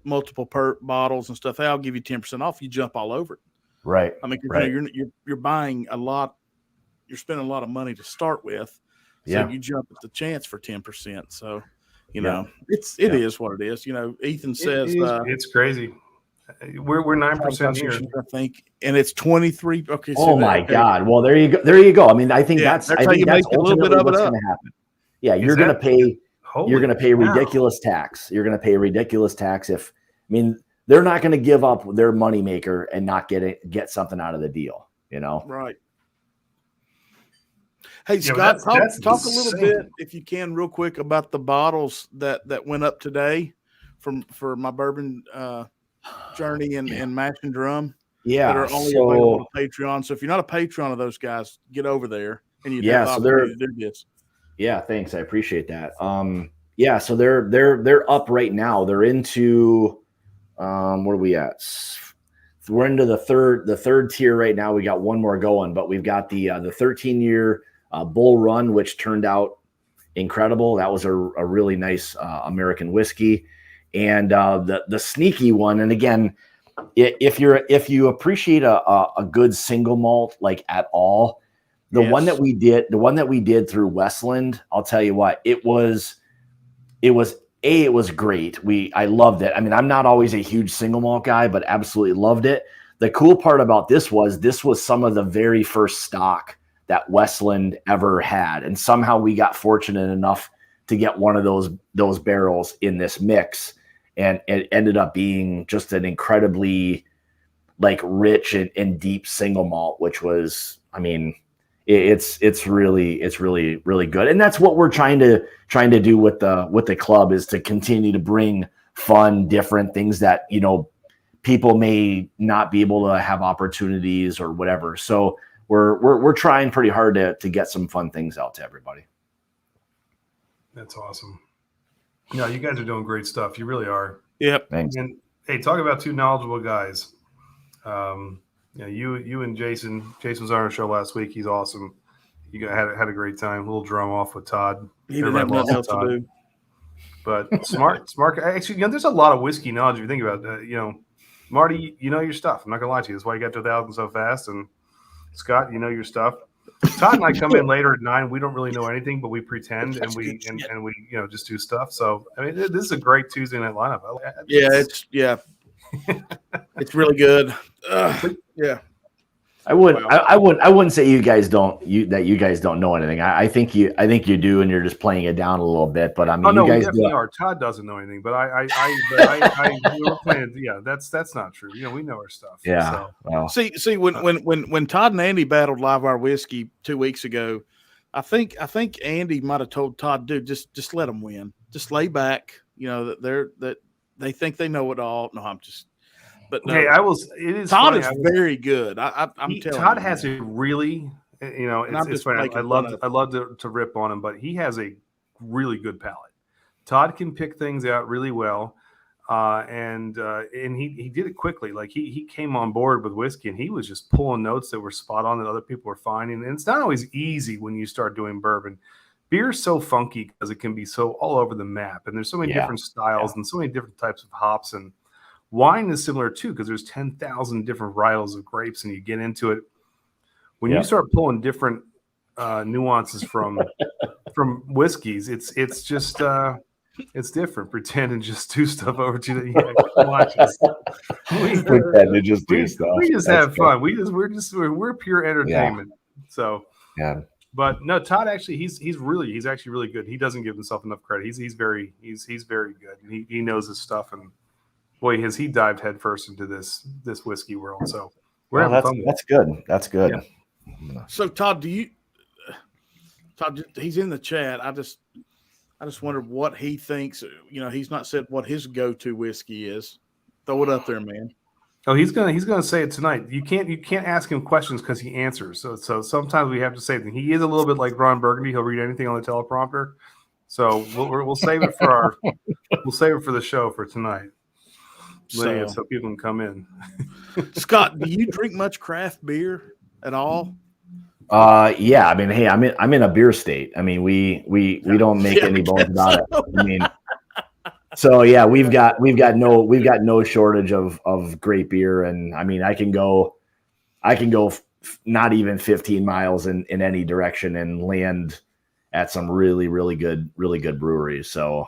multiple bottles and stuff, they'll give you 10% off. You jump all over it. Right. I mean, right. You're buying a lot. You're spending a lot of money to start with. So you jump at the chance for 10%. So, it is what it is. Ethan says it's crazy. We're 9% here, I think, and it's 23. Okay. Oh my God! Well, there you go. There you go. I mean, I think that's ultimately what's going to happen. Yeah, you're going to pay. You're going to pay ridiculous tax. You're going to pay ridiculous tax they're not going to give up their moneymaker and not get something out of the deal. Right. Hey, Scott, talk a little bit, if you can, real quick about the bottles that went up today for my bourbon journey and mash and drum. Yeah, that are only available to Patreon. So if you're not a patron of those guys, get over there and you have the opportunity to do this. Yeah, thanks. I appreciate that. So they're up right now. They're into where are we at? We're into the third tier right now. We got one more going, but we've got the 13-year Bull Run, which turned out incredible. That was a really nice American whiskey, and the sneaky one. And again, if you appreciate a good single malt like at all, the one that we did through Westland, I'll tell you what, it was great. I loved it. I mean, I'm not always a huge single malt guy, but absolutely loved it. The cool part about this was some of the very first stock that Westland ever had. And somehow we got fortunate enough to get one of those barrels in this mix. And it ended up being just an incredibly rich and deep single malt, which was, I mean, it's really good. And that's what we're trying to do with the club, is to continue to bring fun, different things that, people may not be able to have opportunities or whatever. So we're trying pretty hard to get some fun things out to everybody. That's awesome. Yeah, you guys are doing great stuff. You really are. Yep. Thanks. And hey, talk about two knowledgeable guys. You and Jason. Jason was on our show last week. He's awesome. You had a great time. A little drum off with Todd. He didn't have nothing else to do. But smart. Actually, there's a lot of whiskey knowledge if you think about it. Marty, you know your stuff. I'm not gonna lie to you. That's why you got to 1,000 so fast. And Scott, you know your stuff. Todd and I come in later at 9. We don't really know anything, but we pretend and we just do stuff. So I mean, this is a great Tuesday night lineup. It's really good. Yeah. I wouldn't say you guys don't know anything. I think you do, and you're just playing it down a little bit. But I mean, you guys definitely are. Todd doesn't know anything, but we're playing. Yeah, that's not true. We know our stuff. Yeah. So. Well. See, when Todd and Andy battled Live Wire Whiskey 2 weeks ago, I think Andy might have told Todd, dude, just let them win. Just lay back. That they think they know it all. No, I'm just. But no, it is. Todd funny. is very good. I'm telling you. Todd has a really, it's funny. I love to rip on him, but he has a really good palate. Todd can pick things out really well, and he did it quickly. Like he came on board with whiskey, and he was just pulling notes that were spot on that other people were finding. And it's not always easy when you start doing bourbon. Beer's so funky because it can be so all over the map, and there's so many different styles and so many different types of hops. And wine is similar too, because there's 10,000 different varietals of grapes, and you get into it. When you start pulling different nuances from whiskeys, it's just it's different. Pretend and just do stuff over to pretend to just do stuff. We just have fun. We're pure entertainment. So yeah. But no, Todd actually he's actually really good. He doesn't give himself enough credit. He's very good. And he knows his stuff, and boy, has he dived headfirst into this whiskey world. So we're having fun. That's good. That's good. Yeah. So Todd, Todd, he's in the chat. I just wondered what he thinks. He's not said what his go-to whiskey is. Throw it up there, man. Oh, he's gonna say it tonight. You can't ask him questions because he answers. So sometimes we have to say that he is a little bit like Ron Burgundy. He'll read anything on the teleprompter, So we'll save it for the show for tonight. So people can come in. Scott, do you drink much craft beer at all? Yeah. I mean, hey, I'm in a beer state. I mean, we don't make any bones about it. I mean, so yeah, we've got no shortage of great beer, and I mean, I can go not even 15 miles in any direction and land at some really good breweries. So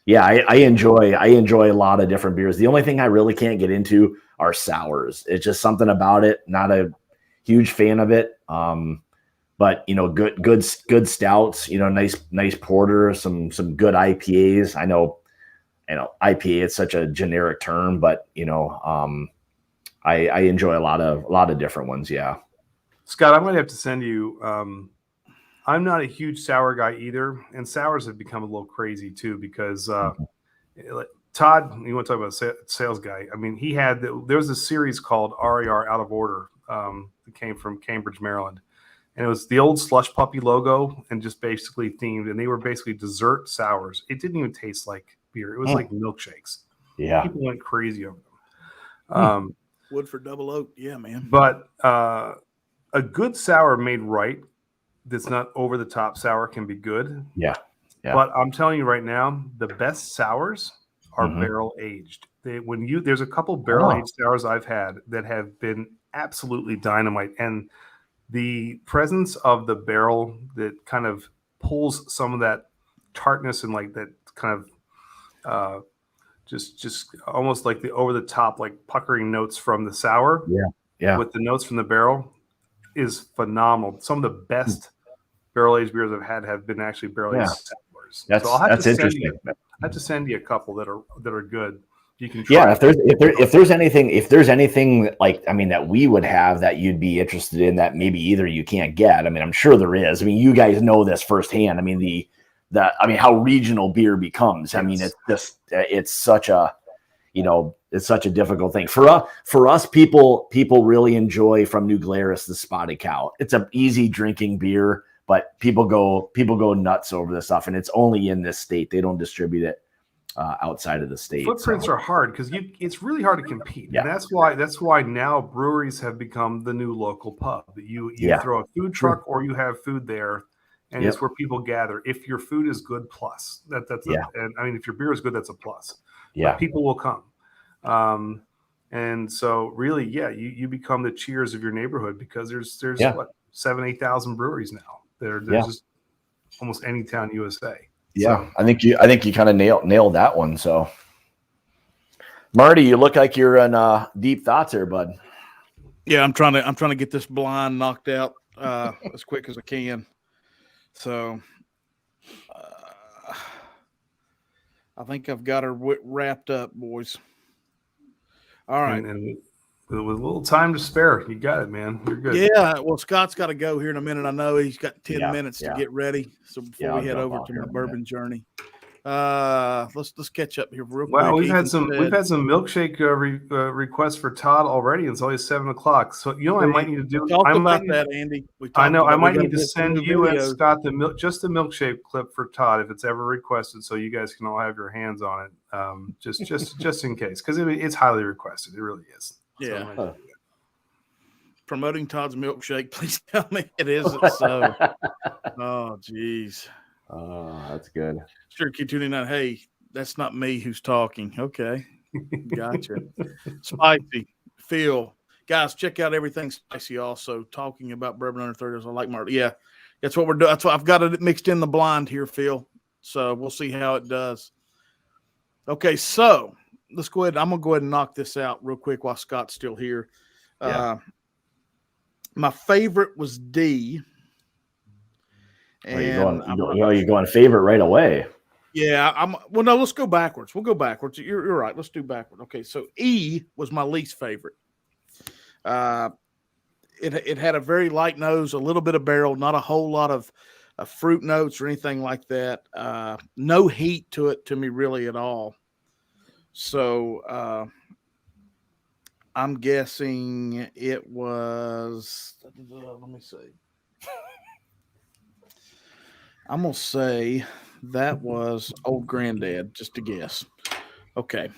yeah, I enjoy a lot of different beers. The only thing I really can't get into are sours. It's just something about it. Not a huge fan of it. But good stouts, nice porter, some good IPAs. I know IPA is such a generic term, but I enjoy a lot of different ones. Yeah. Scott, I'm going to have to send you. I'm not a huge sour guy either, and sours have become a little crazy too because Todd, you want to talk about sales guy? I mean, there was a series called RAR Out of Order that came from Cambridge, Maryland, and it was the old Slush Puppy logo and just basically themed, and they were basically dessert sours. It didn't even taste like beer; it was like milkshakes. Yeah, people went crazy over them. Woodford Double Oak, yeah, man. But a good sour made right, that's not over the top sour, can be good. Yeah. But I'm telling you right now, the best sours are barrel aged. There's a couple barrel aged sours I've had that have been absolutely dynamite, and the presence of the barrel that kind of pulls some of that tartness and like that kind of just almost like the over the top, like puckering notes from the sour. Yeah. With the notes from the barrel is phenomenal. Some of the best barrel aged beers I've had have been actually barrel aged sours. That's interesting. I have to send you a couple that are good. You can try. Yeah, if there's anything like, I mean, that we would have that you'd be interested in that maybe either you can't get. I mean, I'm sure there is. I mean, you guys know this firsthand. I mean, how regional beer becomes. Yes. I mean, it's such a difficult thing for us. People really enjoy from New Glarus the Spotted Cow. It's an easy drinking beer, but people go nuts over this stuff, and it's only in this state. They don't distribute it outside of the state. Footprints are hard because it's really hard to compete. Yeah. And that's why now breweries have become the new local pub. You throw a food truck or you have food there, and it's where people gather. If your food is good, plus and I mean, if your beer is good, that's a plus. Yeah, but people will come. And so really, you become the Cheers of your neighborhood because there's 7,000-8,000 breweries now. There's just almost any town USA. Yeah, so, I think you kind of nailed that one. So, Marty, you look like you're in deep thoughts here, bud. Yeah, I'm trying to get this blind knocked out as quick as I can. So, I think I've got her wrapped up, boys. All right. And with a little time to spare, you got it, man. You're good. Yeah. Well, Scott's got to go here in a minute. I know he's got 10 minutes to get ready. So before we head over to my bourbon journey, let's catch up here real quick. Wow, we've had some milkshake requests for Todd already. It's only 7:00. So I might need to do. I might that, Andy. I know. I might need to send you and Scott just the milkshake clip for Todd if it's ever requested, so you guys can all have your hands on it. Just in case, because it's highly requested. It really is. Yeah. So promoting Todd's milkshake, please tell me it isn't so. Oh, geez. Oh, that's good. Sure, keep tuning in. Hey, that's not me who's talking. Okay. Gotcha. Spicy. Phil. Guys, check out everything spicy also. Talking about bourbon under 30. I like Marty. Yeah. That's what we're doing. That's why I've got it mixed in the blind here, Phil. So we'll see how it does. Okay, so let's go ahead. I'm going to go ahead and knock this out real quick while Scott's still here. Yeah. My favorite was D. And you're going favorite right away. Yeah, no, let's go backwards. We'll go backwards. You're right. Let's do backward. Okay, so E was my least favorite. It had a very light nose, a little bit of barrel, not a whole lot of fruit notes or anything like that. No heat to it to me really at all. So I'm guessing it was. Let me see. I'm gonna say that was Old Granddad. Just a guess. Okay.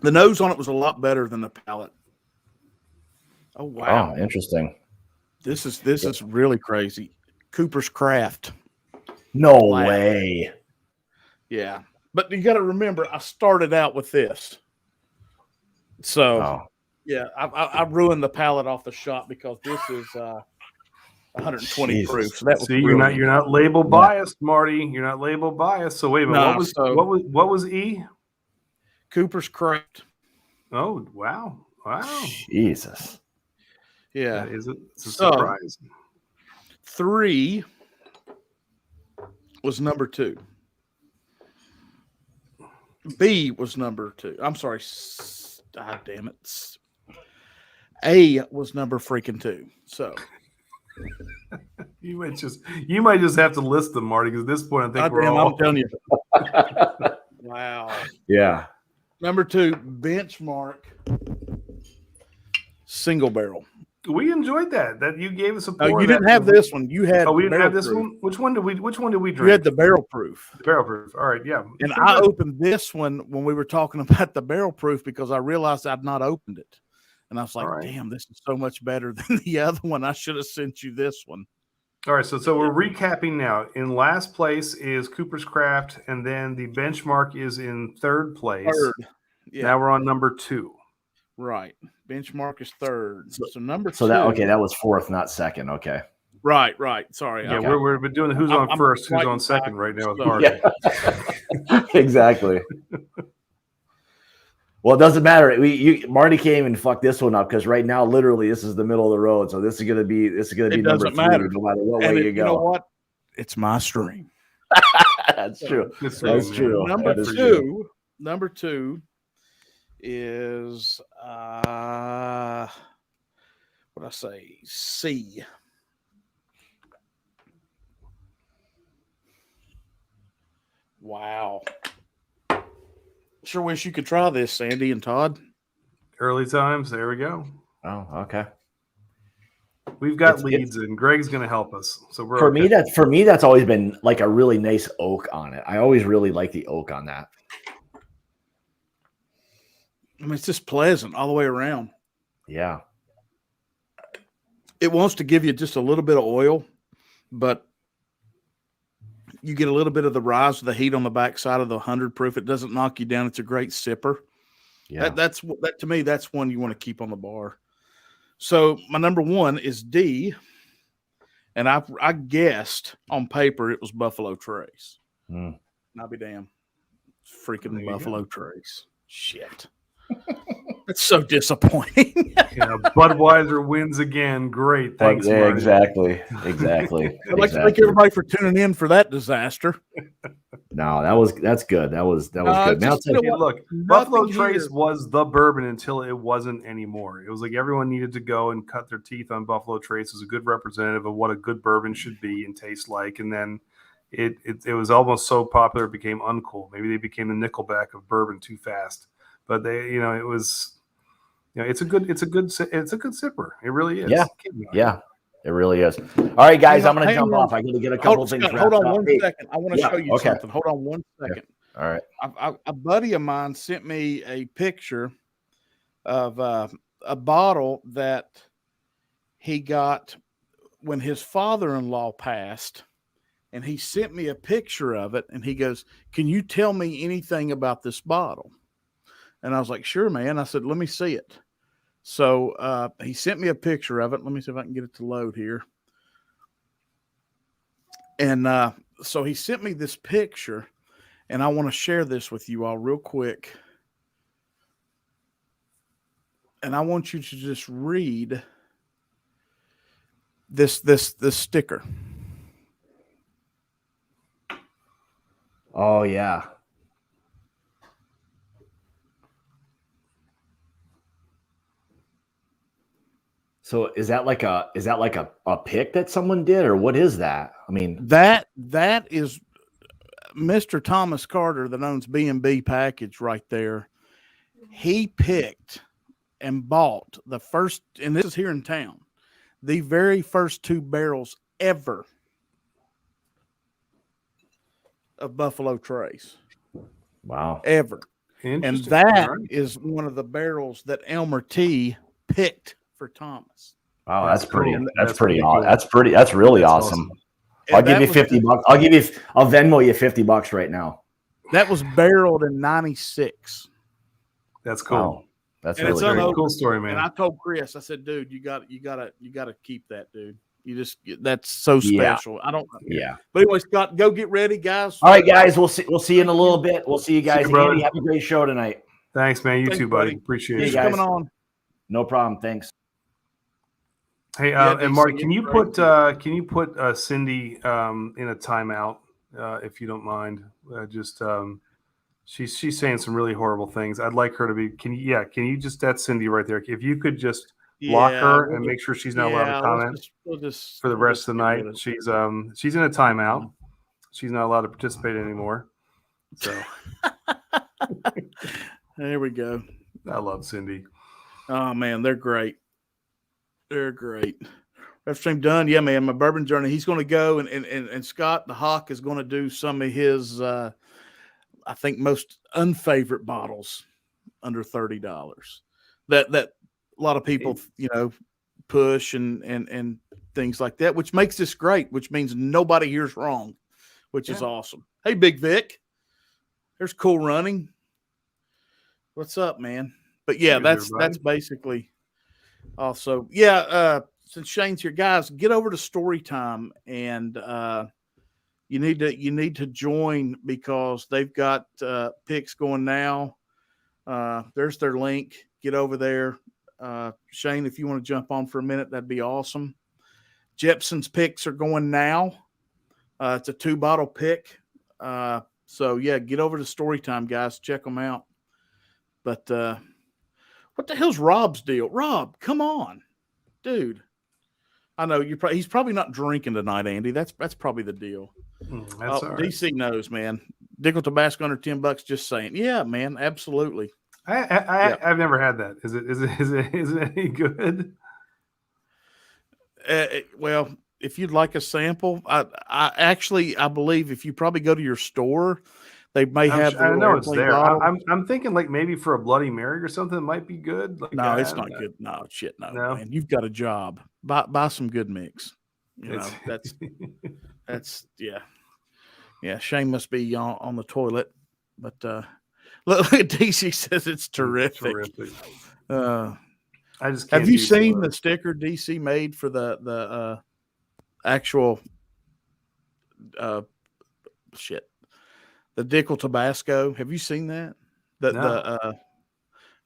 The nose on it was a lot better than the palate. Oh wow. Oh, interesting. This is really crazy. Cooper's Craft. No Black. way. Yeah. But you got to remember, I started out with this. So, Oh, yeah, I ruined the palate off the shot because this is 120 Jesus. proof. So that was See, you're brilliant. not label biased, Marty. You're not label biased. So wait a minute. Nah, What was E? Cooper's Craft. Oh, wow. Jesus. Yeah. It's a surprise. 3 was number 2. B was number 2. I'm sorry. God damn it. A was number freaking 2. So you might just have to list them, Marty, because at this point I think I'm telling you. Wow. Yeah. Number 2, Benchmark single barrel. We enjoyed that. That you gave us a pour. Oh, you didn't have this one. You had. Oh, we didn't have this proof. one. Which one did we drink? You had the barrel proof. The barrel proof. All right, yeah. And I opened this one when we were talking about the barrel proof because I realized I'd not opened it, and I was like, "Damn, this is so much better than the other one. I should have sent you this one." All right, so we're recapping now. In last place is Cooper's Craft, and then the Benchmark is in third place. Yeah. Now we're on number 2. Right. Benchmark is third. So number 2. So that was fourth, not second. Okay. Right. Sorry. Yeah, okay. we're doing the who's on first, who's on second right now with Marty. Yeah. Exactly. Well, it doesn't matter. Marty came and fucked this one up because right now, literally, this is the middle of the road. So this is gonna be number 3, matter. no matter what way you go. You know what? It's my stream. That's true. That's true. Number two is what I say? C. Wow. Sure wish you could try this, Sandy and Todd. Early times. There we go. Oh, okay. We've got leads, and Greg's going to help us. So we're for me, that's always been like a really nice oak on it. I always really like the oak on that. I mean, it's just pleasant all the way around. Yeah. It wants to give you just a little bit of oil, but you get a little bit of the rise of the heat on the backside of the 100 proof. It doesn't knock you down. It's a great sipper. Yeah. That to me, that's one you want to keep on the bar. So my number 1 is D, and I guessed on paper it was Buffalo Trace. Mm. I'll be damned. Freaking Buffalo Trace. Shit. That's so disappointing. Yeah, Budweiser wins again. Great. Thanks, yeah, Marty. exactly. I'd like to thank everybody for tuning in for that disaster. No, that's good. That was good. Now look, Buffalo Trace was the bourbon until it wasn't anymore. It was like everyone needed to go and cut their teeth on Buffalo Trace. It was a good representative of what a good bourbon should be and taste like. And then it was almost so popular it became uncool. Maybe they became the Nickelback of bourbon too fast. But it was, it's a good sipper. It really is. Yeah, it really is. All right, guys, I'm going to jump off. I got to get a couple things. Hold on 1 second. I want to show you something. Hold on 1 second. Yeah. All right. A buddy of mine sent me a picture of a bottle that he got when his father-in-law passed, and he sent me a picture of it, and he goes, "Can you tell me anything about this bottle?" And I was like, "Sure, man." I said, "Let me see it." So he sent me a picture of it. Let me see if I can get it to load here. And so he sent me this picture, and I want to share this with you all real quick. And I want you to just read this sticker. Oh yeah. So is that like a pick that someone did, or what is that? I mean, that is Mr. Thomas Carter that owns B&B Package right there. He picked and bought the first, and this is here in town, the very first 2 barrels ever of Buffalo Trace. Wow. Ever. And Interesting. that All right. is one of the barrels that Elmer T picked for Thomas. Wow, That's that's pretty. cool. That's That's pretty. pretty cool. That's really That's awesome. And I'll give that you was 50 bucks. I'll Venmo you $50 right now. That was barreled in 96. That's cool. Wow, that's And really it's Very unopened. cool story, man. And I told Chris, I said, dude, you got to keep that, dude. That's so Yeah. special. I don't. Yeah. But anyway, Scott, go get ready, guys. All right, guys. We'll see you in a little bit. We'll see you guys. See you, Andy, brother. have a great show tonight. Thanks, man. You Thanks, too, buddy. buddy. Appreciate Thanks it. for guys. coming on. No problem. Thanks. Hey, Yeah, and DC, Mark, can you great. put Cindy in a timeout if you don't mind? She's saying some really horrible things. I'd like her to be. Can you just, that's Cindy right there. If you could just block her and make sure she's not allowed to comment for the rest of the night. She's in a timeout. She's not allowed to participate anymore. So There we go. I love Cindy. Oh man, they're great. They're great. Ref stream done. Yeah, man. My bourbon journey. He's going to go and Scott the Hawk is going to do some of his I think most unfavorite bottles under $30. That a lot of people push and things like that, which makes this great, which means nobody here's wrong, which is awesome. Hey, Big Vic. There's Cool Running. What's up, man? But yeah, that's basically also since Shane's here, guys, get over to Storytime and you need to join because they've got picks going now. There's their link. Get over there. Shane, if you want to jump on for a minute, that'd be awesome. Jepson's picks are going now. It's a 2-bottle pick. So yeah, get over to Storytime, guys. Check them out. But what the hell's Rob's deal? Rob, come on, dude. I know he's probably not drinking tonight, Andy. That's probably the deal. That's all right. DC knows, man. Dickel Tabasco under $10. Just saying. Yeah, man. Absolutely. I've never had that. Is it any good? Well, if you'd like a sample, I believe if you probably go to your store, they may have. I know it's there. Bottle. I'm thinking like maybe for a Bloody Mary or something, it might be good. Like, no, it's not good. No, shit, no, man. You've got a job. Buy some good mix. That's yeah. Shane must be on the toilet, but look, DC says it's terrific. I just have you seen the sticker DC made for the actual the Dickel Tabasco? Have you seen that?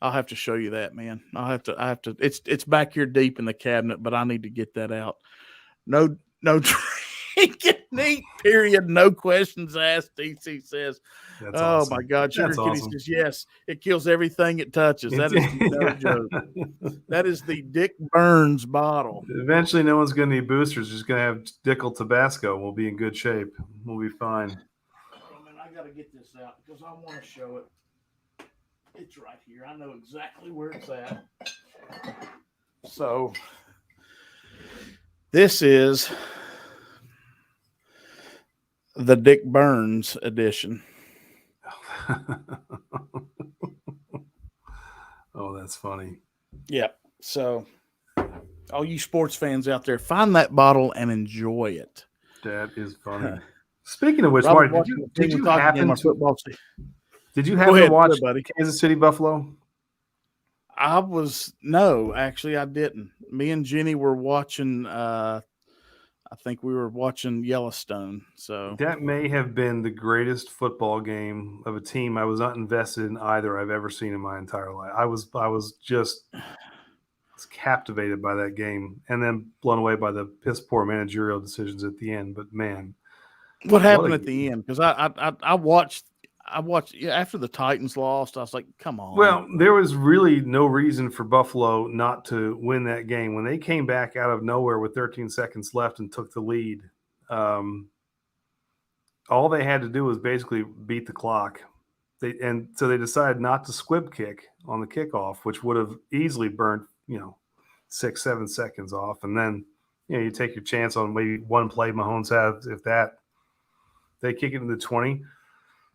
I'll have to show you that, man. I have to. It's back here deep in the cabinet, but I need to get that out. No drinking neat. Period. No questions asked. DC says. That's awesome. My God! Sugar That's Kitty awesome. says yes. It kills everything it touches. That is no joke. That is the Dick Burns bottle. Eventually, no one's going to need boosters. Just going to have Dickel Tabasco. We'll be in good shape. We'll be fine. Oh, man, I got to get this out because I want to show it. It's right here. I know exactly where it's at. So, this is the Dick Burns edition. Oh, that's funny. Yeah. So, all you sports fans out there, find that bottle and enjoy it. That is funny. Speaking of which, Mark, did you happen to watch Kansas City Buffalo? Actually, I didn't. Me and Jenny were watching. I think we were watching Yellowstone. So that may have been the greatest football game of a team I was not invested in either I've ever seen in my entire life. I was just captivated by that game and then blown away by the piss poor managerial decisions at the end. But man, what happened at the end? Because I watched after the Titans lost. I was like, come on. Well, there was really no reason for Buffalo not to win that game. When they came back out of nowhere with 13 seconds left and took the lead, all they had to do was basically beat the clock. So they decided not to squib kick on the kickoff, which would have easily burnt, 6-7 seconds off, and then you take your chance on maybe one play Mahomes has. If they kick it in the 20,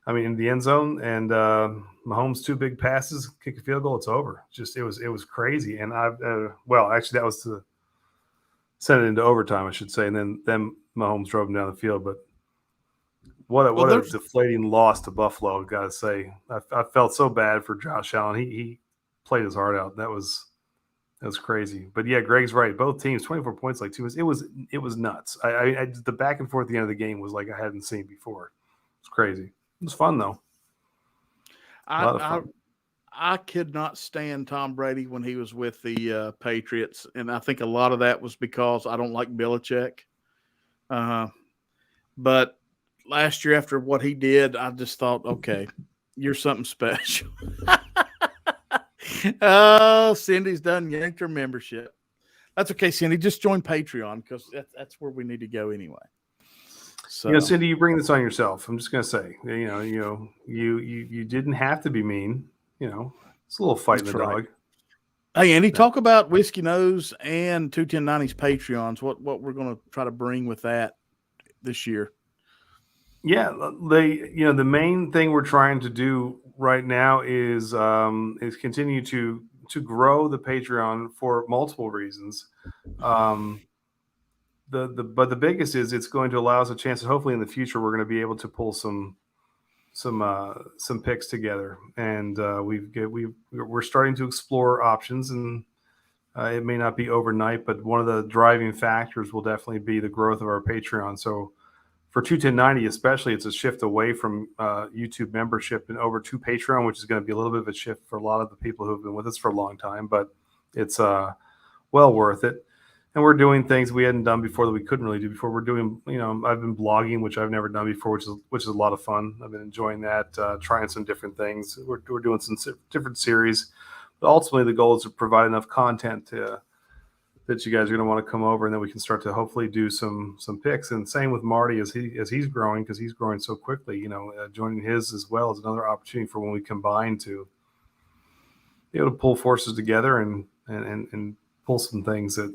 in the end zone, and Mahomes 2 big passes, kick a field goal, it's over. It was crazy, and actually that was to send it into overtime, I should say, and then Mahomes drove him down the field, but. What a deflating loss to Buffalo, got to say. I felt so bad for Josh Allen. He played his heart out. That was crazy. But yeah, Greg's right. Both teams, 24 points, like 2 minutes. It was nuts. The back and forth at the end of the game was like I hadn't seen before. It's crazy. It was fun though. A lot of fun. I could not stand Tom Brady when he was with the Patriots, and I think a lot of that was because I don't like Belichick. But last year, after what he did, I just thought, okay, you're something special. Oh, Cindy's done yanked her membership. That's okay, Cindy. Just join Patreon because that's where we need to go anyway. So, Cindy, you bring this on yourself. I'm just gonna say, you didn't have to be mean. It's a little fight in the dog. Hey, Andy, talk about Whiskey Nose and 21090's Patreons. What we're going to try to bring with that this year. Yeah, the main thing we're trying to do right now is continue to grow the Patreon for multiple reasons. But the biggest is it's going to allow us a chance that hopefully in the future we're going to be able to pull some picks together, and we're starting to explore options, and it may not be overnight, but one of the driving factors will definitely be the growth of our Patreon. So for 21090 especially, it's a shift away from YouTube membership and over to Patreon, which is going to be a little bit of a shift for a lot of the people who have been with us for a long time, but it's well worth it. And we're doing things we hadn't done before that we couldn't really do before. We're doing, I've been blogging, which I've never done before, which is a lot of fun. I've been enjoying that, trying some different things. We're doing some different series, but ultimately the goal is to provide enough content that you guys are going to want to come over, and then we can start to hopefully do some picks. And same with Marty as he's growing, because he's growing so quickly. Joining his as well is another opportunity for when we combine to be able to pull forces together and pull some things that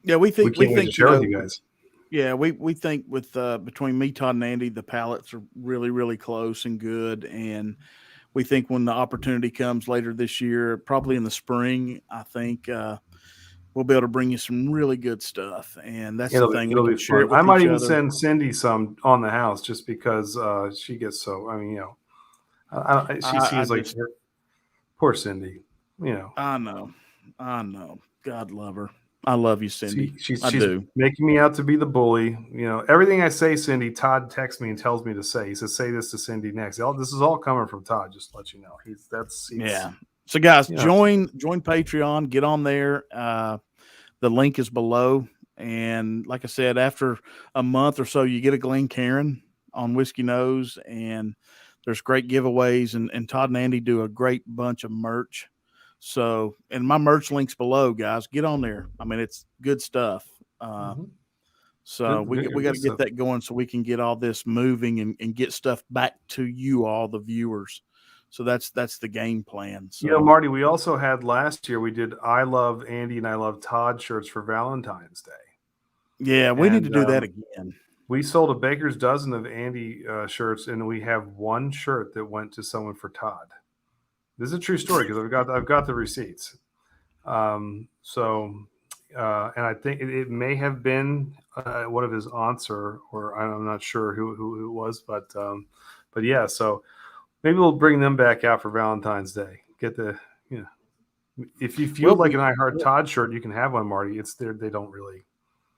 Yeah, we think to share with you guys. Yeah, we think with between me, Todd, and Andy, the palettes are really, really close and good. And we think when the opportunity comes later this year, probably in the spring, I think we'll be able to bring you some really good stuff. And that's the thing. We can share it with I might each even other. send Cindy some on the house just because she gets so. She seems like poor Cindy. I know. God love her. I love you, Cindy. She's do. Making me out to be the bully. Everything I say, Cindy, Todd texts me and tells me to say. He says, "Say this to Cindy next." This is all coming from Todd. Just to let you know. Yeah. So guys, join Patreon. Get on there. The link is below. And like I said, after a month or so, you get a Glencairn on Whiskey Nose, and there's great giveaways. And Todd and Andy do a great bunch of merch. So, and my merch link's below, guys. Get on there. It's good stuff. So we got to get that going so we can get all this moving and get stuff back to you, all the viewers. So that's the game plan. So, Marty, we also had last year, we did I Love Andy and I Love Todd shirts for Valentine's Day. Yeah, we need to do that again. We sold a baker's dozen of Andy shirts, and we have one shirt that went to someone for Todd. This is a true story because I've got the receipts. And I think it may have been one of his aunts or I'm not sure who it was, but yeah. So maybe we'll bring them back out for Valentine's Day. Get the if you feel like an I Heart Todd shirt, you can have one, Marty. It's there. They don't really.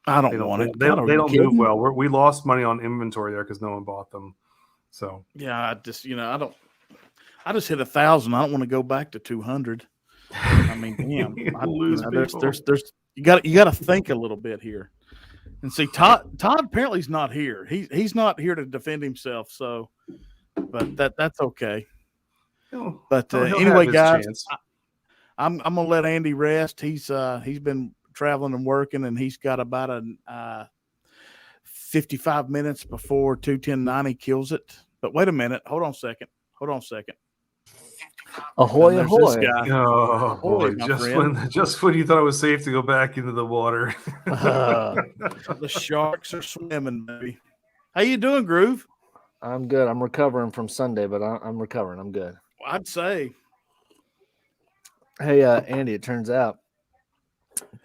I don't want it. They don't move well. We lost money on inventory there because no one bought them. So yeah, I just I just hit 1,000. I don't want to go back to 200. Damn. There's you got to think a little bit here. And see, Todd apparently is not here. He's not here to defend himself. So, but that's okay. But anyway, guys, I'm gonna let Andy rest. He's been traveling and working, and he's got about 55 minutes before 21090 kills it. But wait a minute. Hold on a second. 55 Ahoy, And there's this ahoy. guy. Oh Ahoy, boy! my Just when you thought it was safe to go back into the water. The sharks are swimming, baby. How you doing, Groove? I'm good. I'm recovering from Sunday, but I'm recovering. I'm good. I'd say. Hey, Andy, it turns out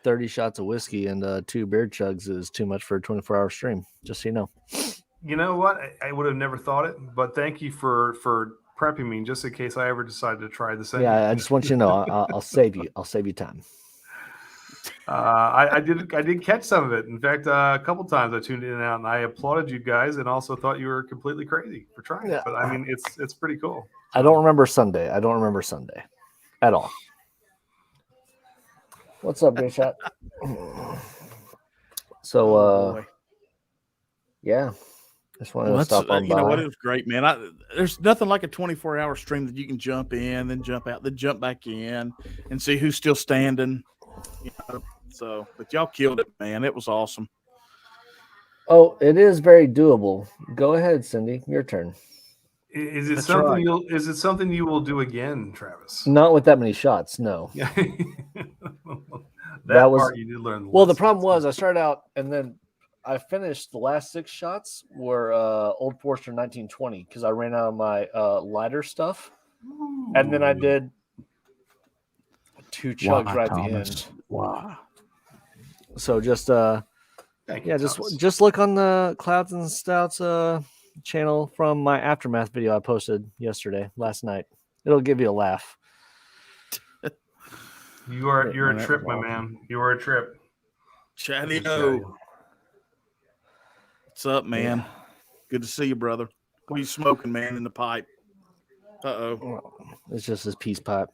30 shots of whiskey and 2 beer chugs is too much for a 24-hour stream. Just so you know. You know what? I would have never thought it, but thank you for prepping me just in case I ever decided to try the same. Yeah, I just want you to know I'll save you. I'll save you time. I did catch some of it. In fact, a couple times I tuned in and out, and I applauded you guys, and also thought you were completely crazy for trying it. But I mean, it's pretty cool. I don't remember Sunday. I don't remember Sunday at all. What's up, Beer Chat? So, yeah. Just wanted to stop on you know by. what? It was great, man. There's nothing like a 24-hour stream that you can jump in, then jump out, then jump back in, and see who's still standing. You know? So, but y'all killed it, man. It was awesome. Oh, it is very doable. Go ahead, Cindy. Your turn. Is it That's something right. is it something you will do again, Travis? Not with that many shots, no. Yeah. That was- part you did learn. Well, the problem was I started out and then I finished the last 6 shots were Old Forester 1920 because I ran out of my lighter stuff. And then I did 2 chugs right at the end. Wow. So just Thank you, yeah, Thomas. just look on the Clouds and Stouts channel from my aftermath video I posted last night. It'll give you a laugh. You're Yeah, a trip, that my was man. You are a trip. Chatty Just kidding. what's up, man? Yeah. Good to see you, brother. What are you smoking, man, in the pipe? It's just his peace pipe.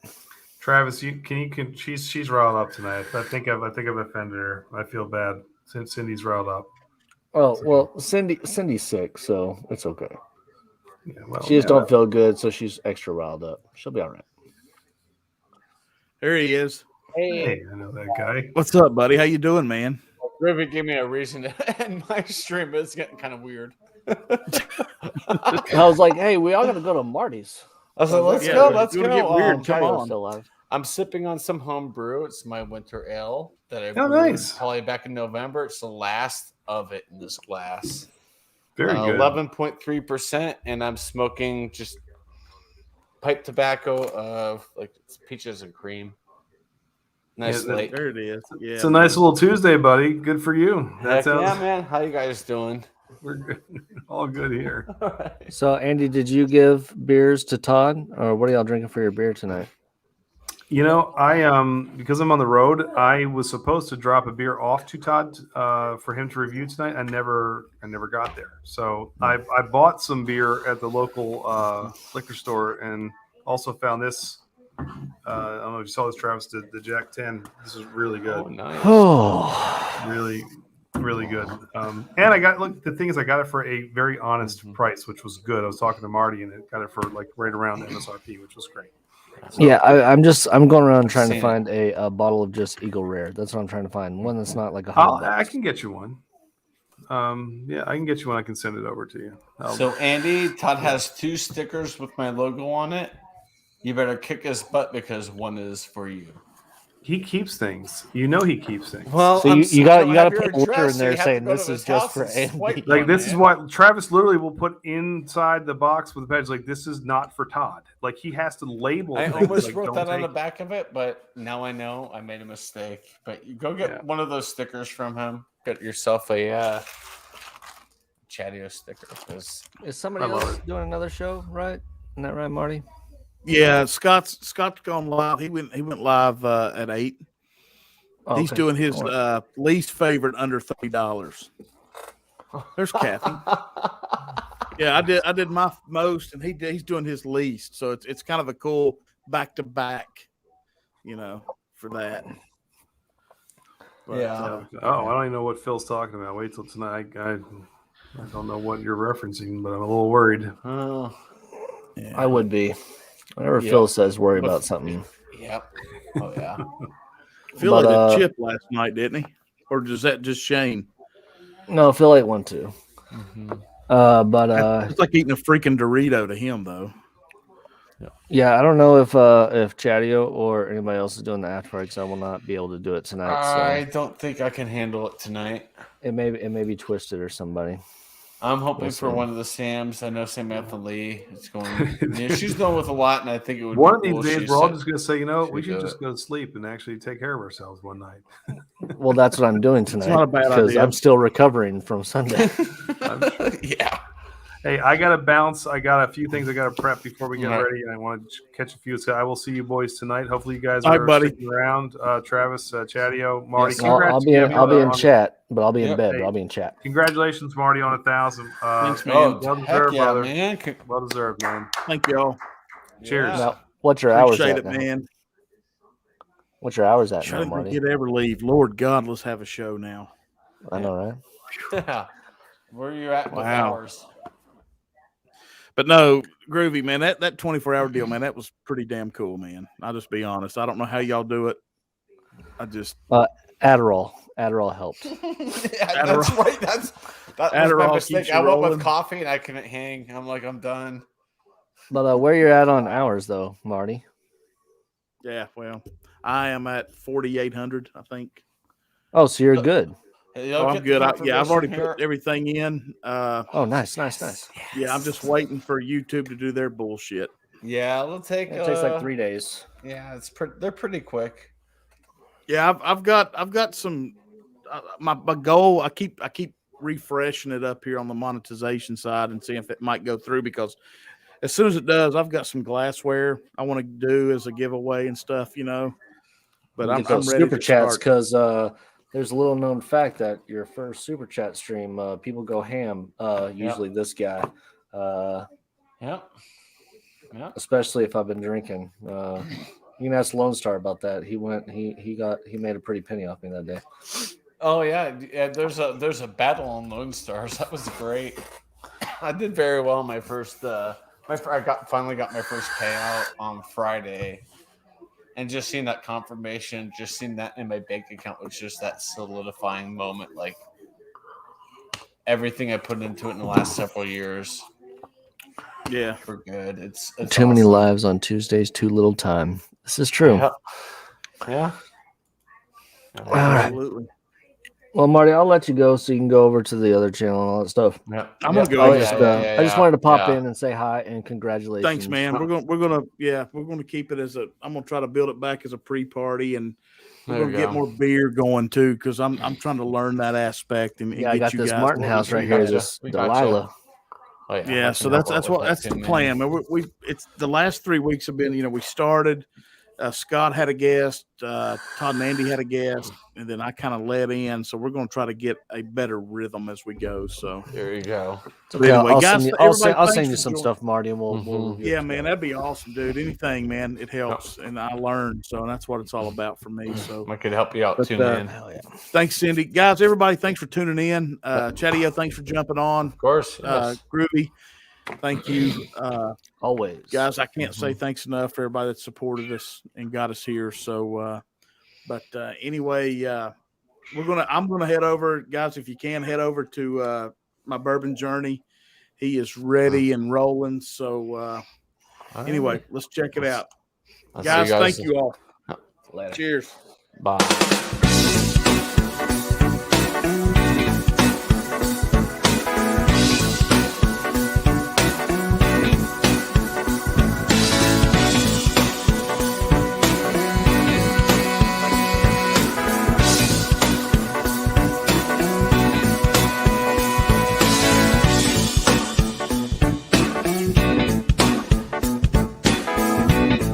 Travis, she's riled up tonight. I think I've offended her. I feel bad since Cindy's riled up. Oh well, Cindy's sick, so it's okay. Yeah, well, She just don't feel good, so she's extra riled up. She'll be all right. There he is. Hey, I know that guy. What's up, buddy? How you doing, man? Rivet gave me a reason to end my stream, but it's getting kind of weird. I was like, hey, we all gotta go to Marty's. I was like, let's Yeah, go, if let's you go. wanna get weird, come Chatty was on. still alive. I'm sipping on some home brew. It's my winter ale that I Oh, brewed nice. probably back in November. It's the last of it in this glass. Very good. 11.3%, and I'm smoking just pipe tobacco of like peaches and cream. Nice Yeah, light. There it is. Yeah, It's a nice little Tuesday, buddy. Good for you. Heck yeah, man. How you guys doing? We're good. All good here. So Andy, did you give beers to Todd, or what are y'all drinking for your beer tonight? You know, I because I'm on the road, I was supposed to drop a beer off to Todd for him to review tonight. I never got there. So I bought some beer at the local liquor store and also found this. I don't know if you saw this, Travis, the Jack 10. This is really good. Oh, nice. Oh, Really good. And I got the thing is I got it for a very honest price, which was good. I was talking to Marty and it got it for like right around the MSRP, which was great. So, yeah. I'm going around trying to Seen find a bottle of just Eagle Rare. That's what I'm trying to find. One that's not like I can get you one. Yeah, I can get you one. I can send it over to you. So Andy, Todd has 2 stickers with my logo on it. You better kick his butt because one is for you. He keeps things. You know he keeps things. Well, So you I don't got have to your put a letter address, in so there you have saying to go this to is his just house for and Andy. swipe like one, this is man. what Travis literally will put inside the box with the badge. Like this is not for Todd. Like he has to label. I things, almost like, wrote don't that on take the back of it, but now I know I made a mistake. But you go get one of those stickers from him. Get yourself a Chatio sticker. Because Is somebody I love else doing another show? Right? Isn't that right, Marty? Yeah, Scott's gone live. He went live at 8. Oh, He's okay. doing his least favorite under $30. There's Kathy. Yeah, I did my most, and he's doing his least. So it's kind of a cool back to back, for that. But, Yeah. Oh, I don't even know what Phil's talking about. Wait till tonight. I don't know what you're referencing, but I'm a little worried. Oh, yeah. I would be. Whenever Yeah. Phil says worry But- about something. yep. Oh yeah. Phil But, ate a chip last night, didn't he? Or is that just Shane? No, Phil ate one too. Mm-hmm. But It's like eating a freaking Dorito to him, though. Yeah, I don't know if Chatio or anybody else is doing the after party, because I will not be able to do it tonight. I So don't think I can handle it tonight. it may be Twisted or somebody. I'm hoping We'll for see. one of the Sams. I know Samantha Lee is going. She's going with a lot, and I think it would One be of cool. these days, She we're all said- just going to say, you know, we she'd should do just it. go to sleep and actually take care of ourselves one night. Well, that's what I'm doing tonight. not a bad because idea. I'm still recovering from Sunday. Yeah. Hey, I got to bounce. I got a few things I got to prep before we get All right. ready. I want to catch a few. So I will see you boys tonight. Hopefully, you guys All right, are buddy. sticking around. Travis, Chatio, Marty. Yes. Congrats I'll be again, in, I'll be in on- chat, but I'll be in Yep. bed. Hey. But I'll be in chat. Congratulations, Marty, on 1,000. Thanks, man. Oh, well heck deserved, yeah, brother. man. Well deserved, man. Thank y'all. Cheers. Now, what's your hours Appreciate at it, now? man. What's your hours at I now, didn't Marty? think you'd ever leave. Lord God, let's have a show now. I know, right? Yeah. Where are you at with Wow. hours? But no, Groovy, man, that 24-hour deal, man, that was pretty damn cool, man. I'll just be honest. I don't know how y'all do it. I just Adderall helped. Yeah, that's right. That was my Adderall mistake. keeps you I went with rolling. coffee and I couldn't hang. I'm like, I'm done. But where you're at on hours though, Marty? yeah, well, I am at 4,800, I think. Oh, so you're good. You'll I'm get the good. I've confirmation already here. put everything in. Oh, nice. Yeah, I'm just waiting for YouTube to do their bullshit. Yeah, it'll take. It takes like 3 days. Yeah, they're pretty quick. Yeah, I've got some. My goal. I keep refreshing it up here on the monetization side and seeing if it might go through, because as soon as it does, I've got some glassware I want to do as a giveaway and stuff, you know. But We'll I'm get those ready super to chats start. because there's a little known fact that your first super chat stream, people go ham. Usually this guy, Yeah. especially if I've been drinking. You can ask Lone Star about that. He made a pretty penny off me that day. Oh yeah. There's a battle on Lone Stars. That was great. I did very well in my first. I finally got my first payout on Friday, and just seeing that confirmation, just seeing that in my bank account was just that solidifying moment. Like everything I put into it in the last several years, Yeah, for good. It's Too many awesome. lives on Tuesdays, too little time. This is true. Yeah. All right. absolutely. Well, Marty, I'll let you go so you can go over to the other channel and all that stuff. Yeah. I'm gonna go I over just, there. I just wanted to pop in and say hi and congratulations. Thanks, man. We're gonna keep it as I'm gonna try to build it back as a pre-party, and we're There gonna you get go. more beer going too, because I'm trying to learn that aspect and Yeah, I get got you this guys Martin what House we right do. here. gotcha. This We gotcha. Delilah. Oh, Yeah, so that's the plan, man. It's the last 3 weeks have been, we started. Scott had a guest, Todd and Andy had a guest, and then I kind of led in. So we're going to try to get a better rhythm as we go. So There you go. but anyway, I'll guys, send you, everybody, I'll thanks send you for some joining. stuff, Marty, and we'll review Yeah, it man, together. that'd be awesome, dude. Anything, man, it helps, and I learned. So that's what it's all about for me. So I could help you out. But, Tune in. Hell yeah. thanks, Cindy. Guys, everybody, thanks for tuning in. Chatio, thanks for jumping on. Of course. Yes. Groovy, thank you. Always. Guys, I can't say thanks enough for everybody that supported us and got us here. So, anyway, I'm gonna head over, guys. If you can head over to my bourbon journey, he is ready and rolling. So, anyway, let's check it out, I'll see guys. you Thank you all. Later. Cheers. Bye.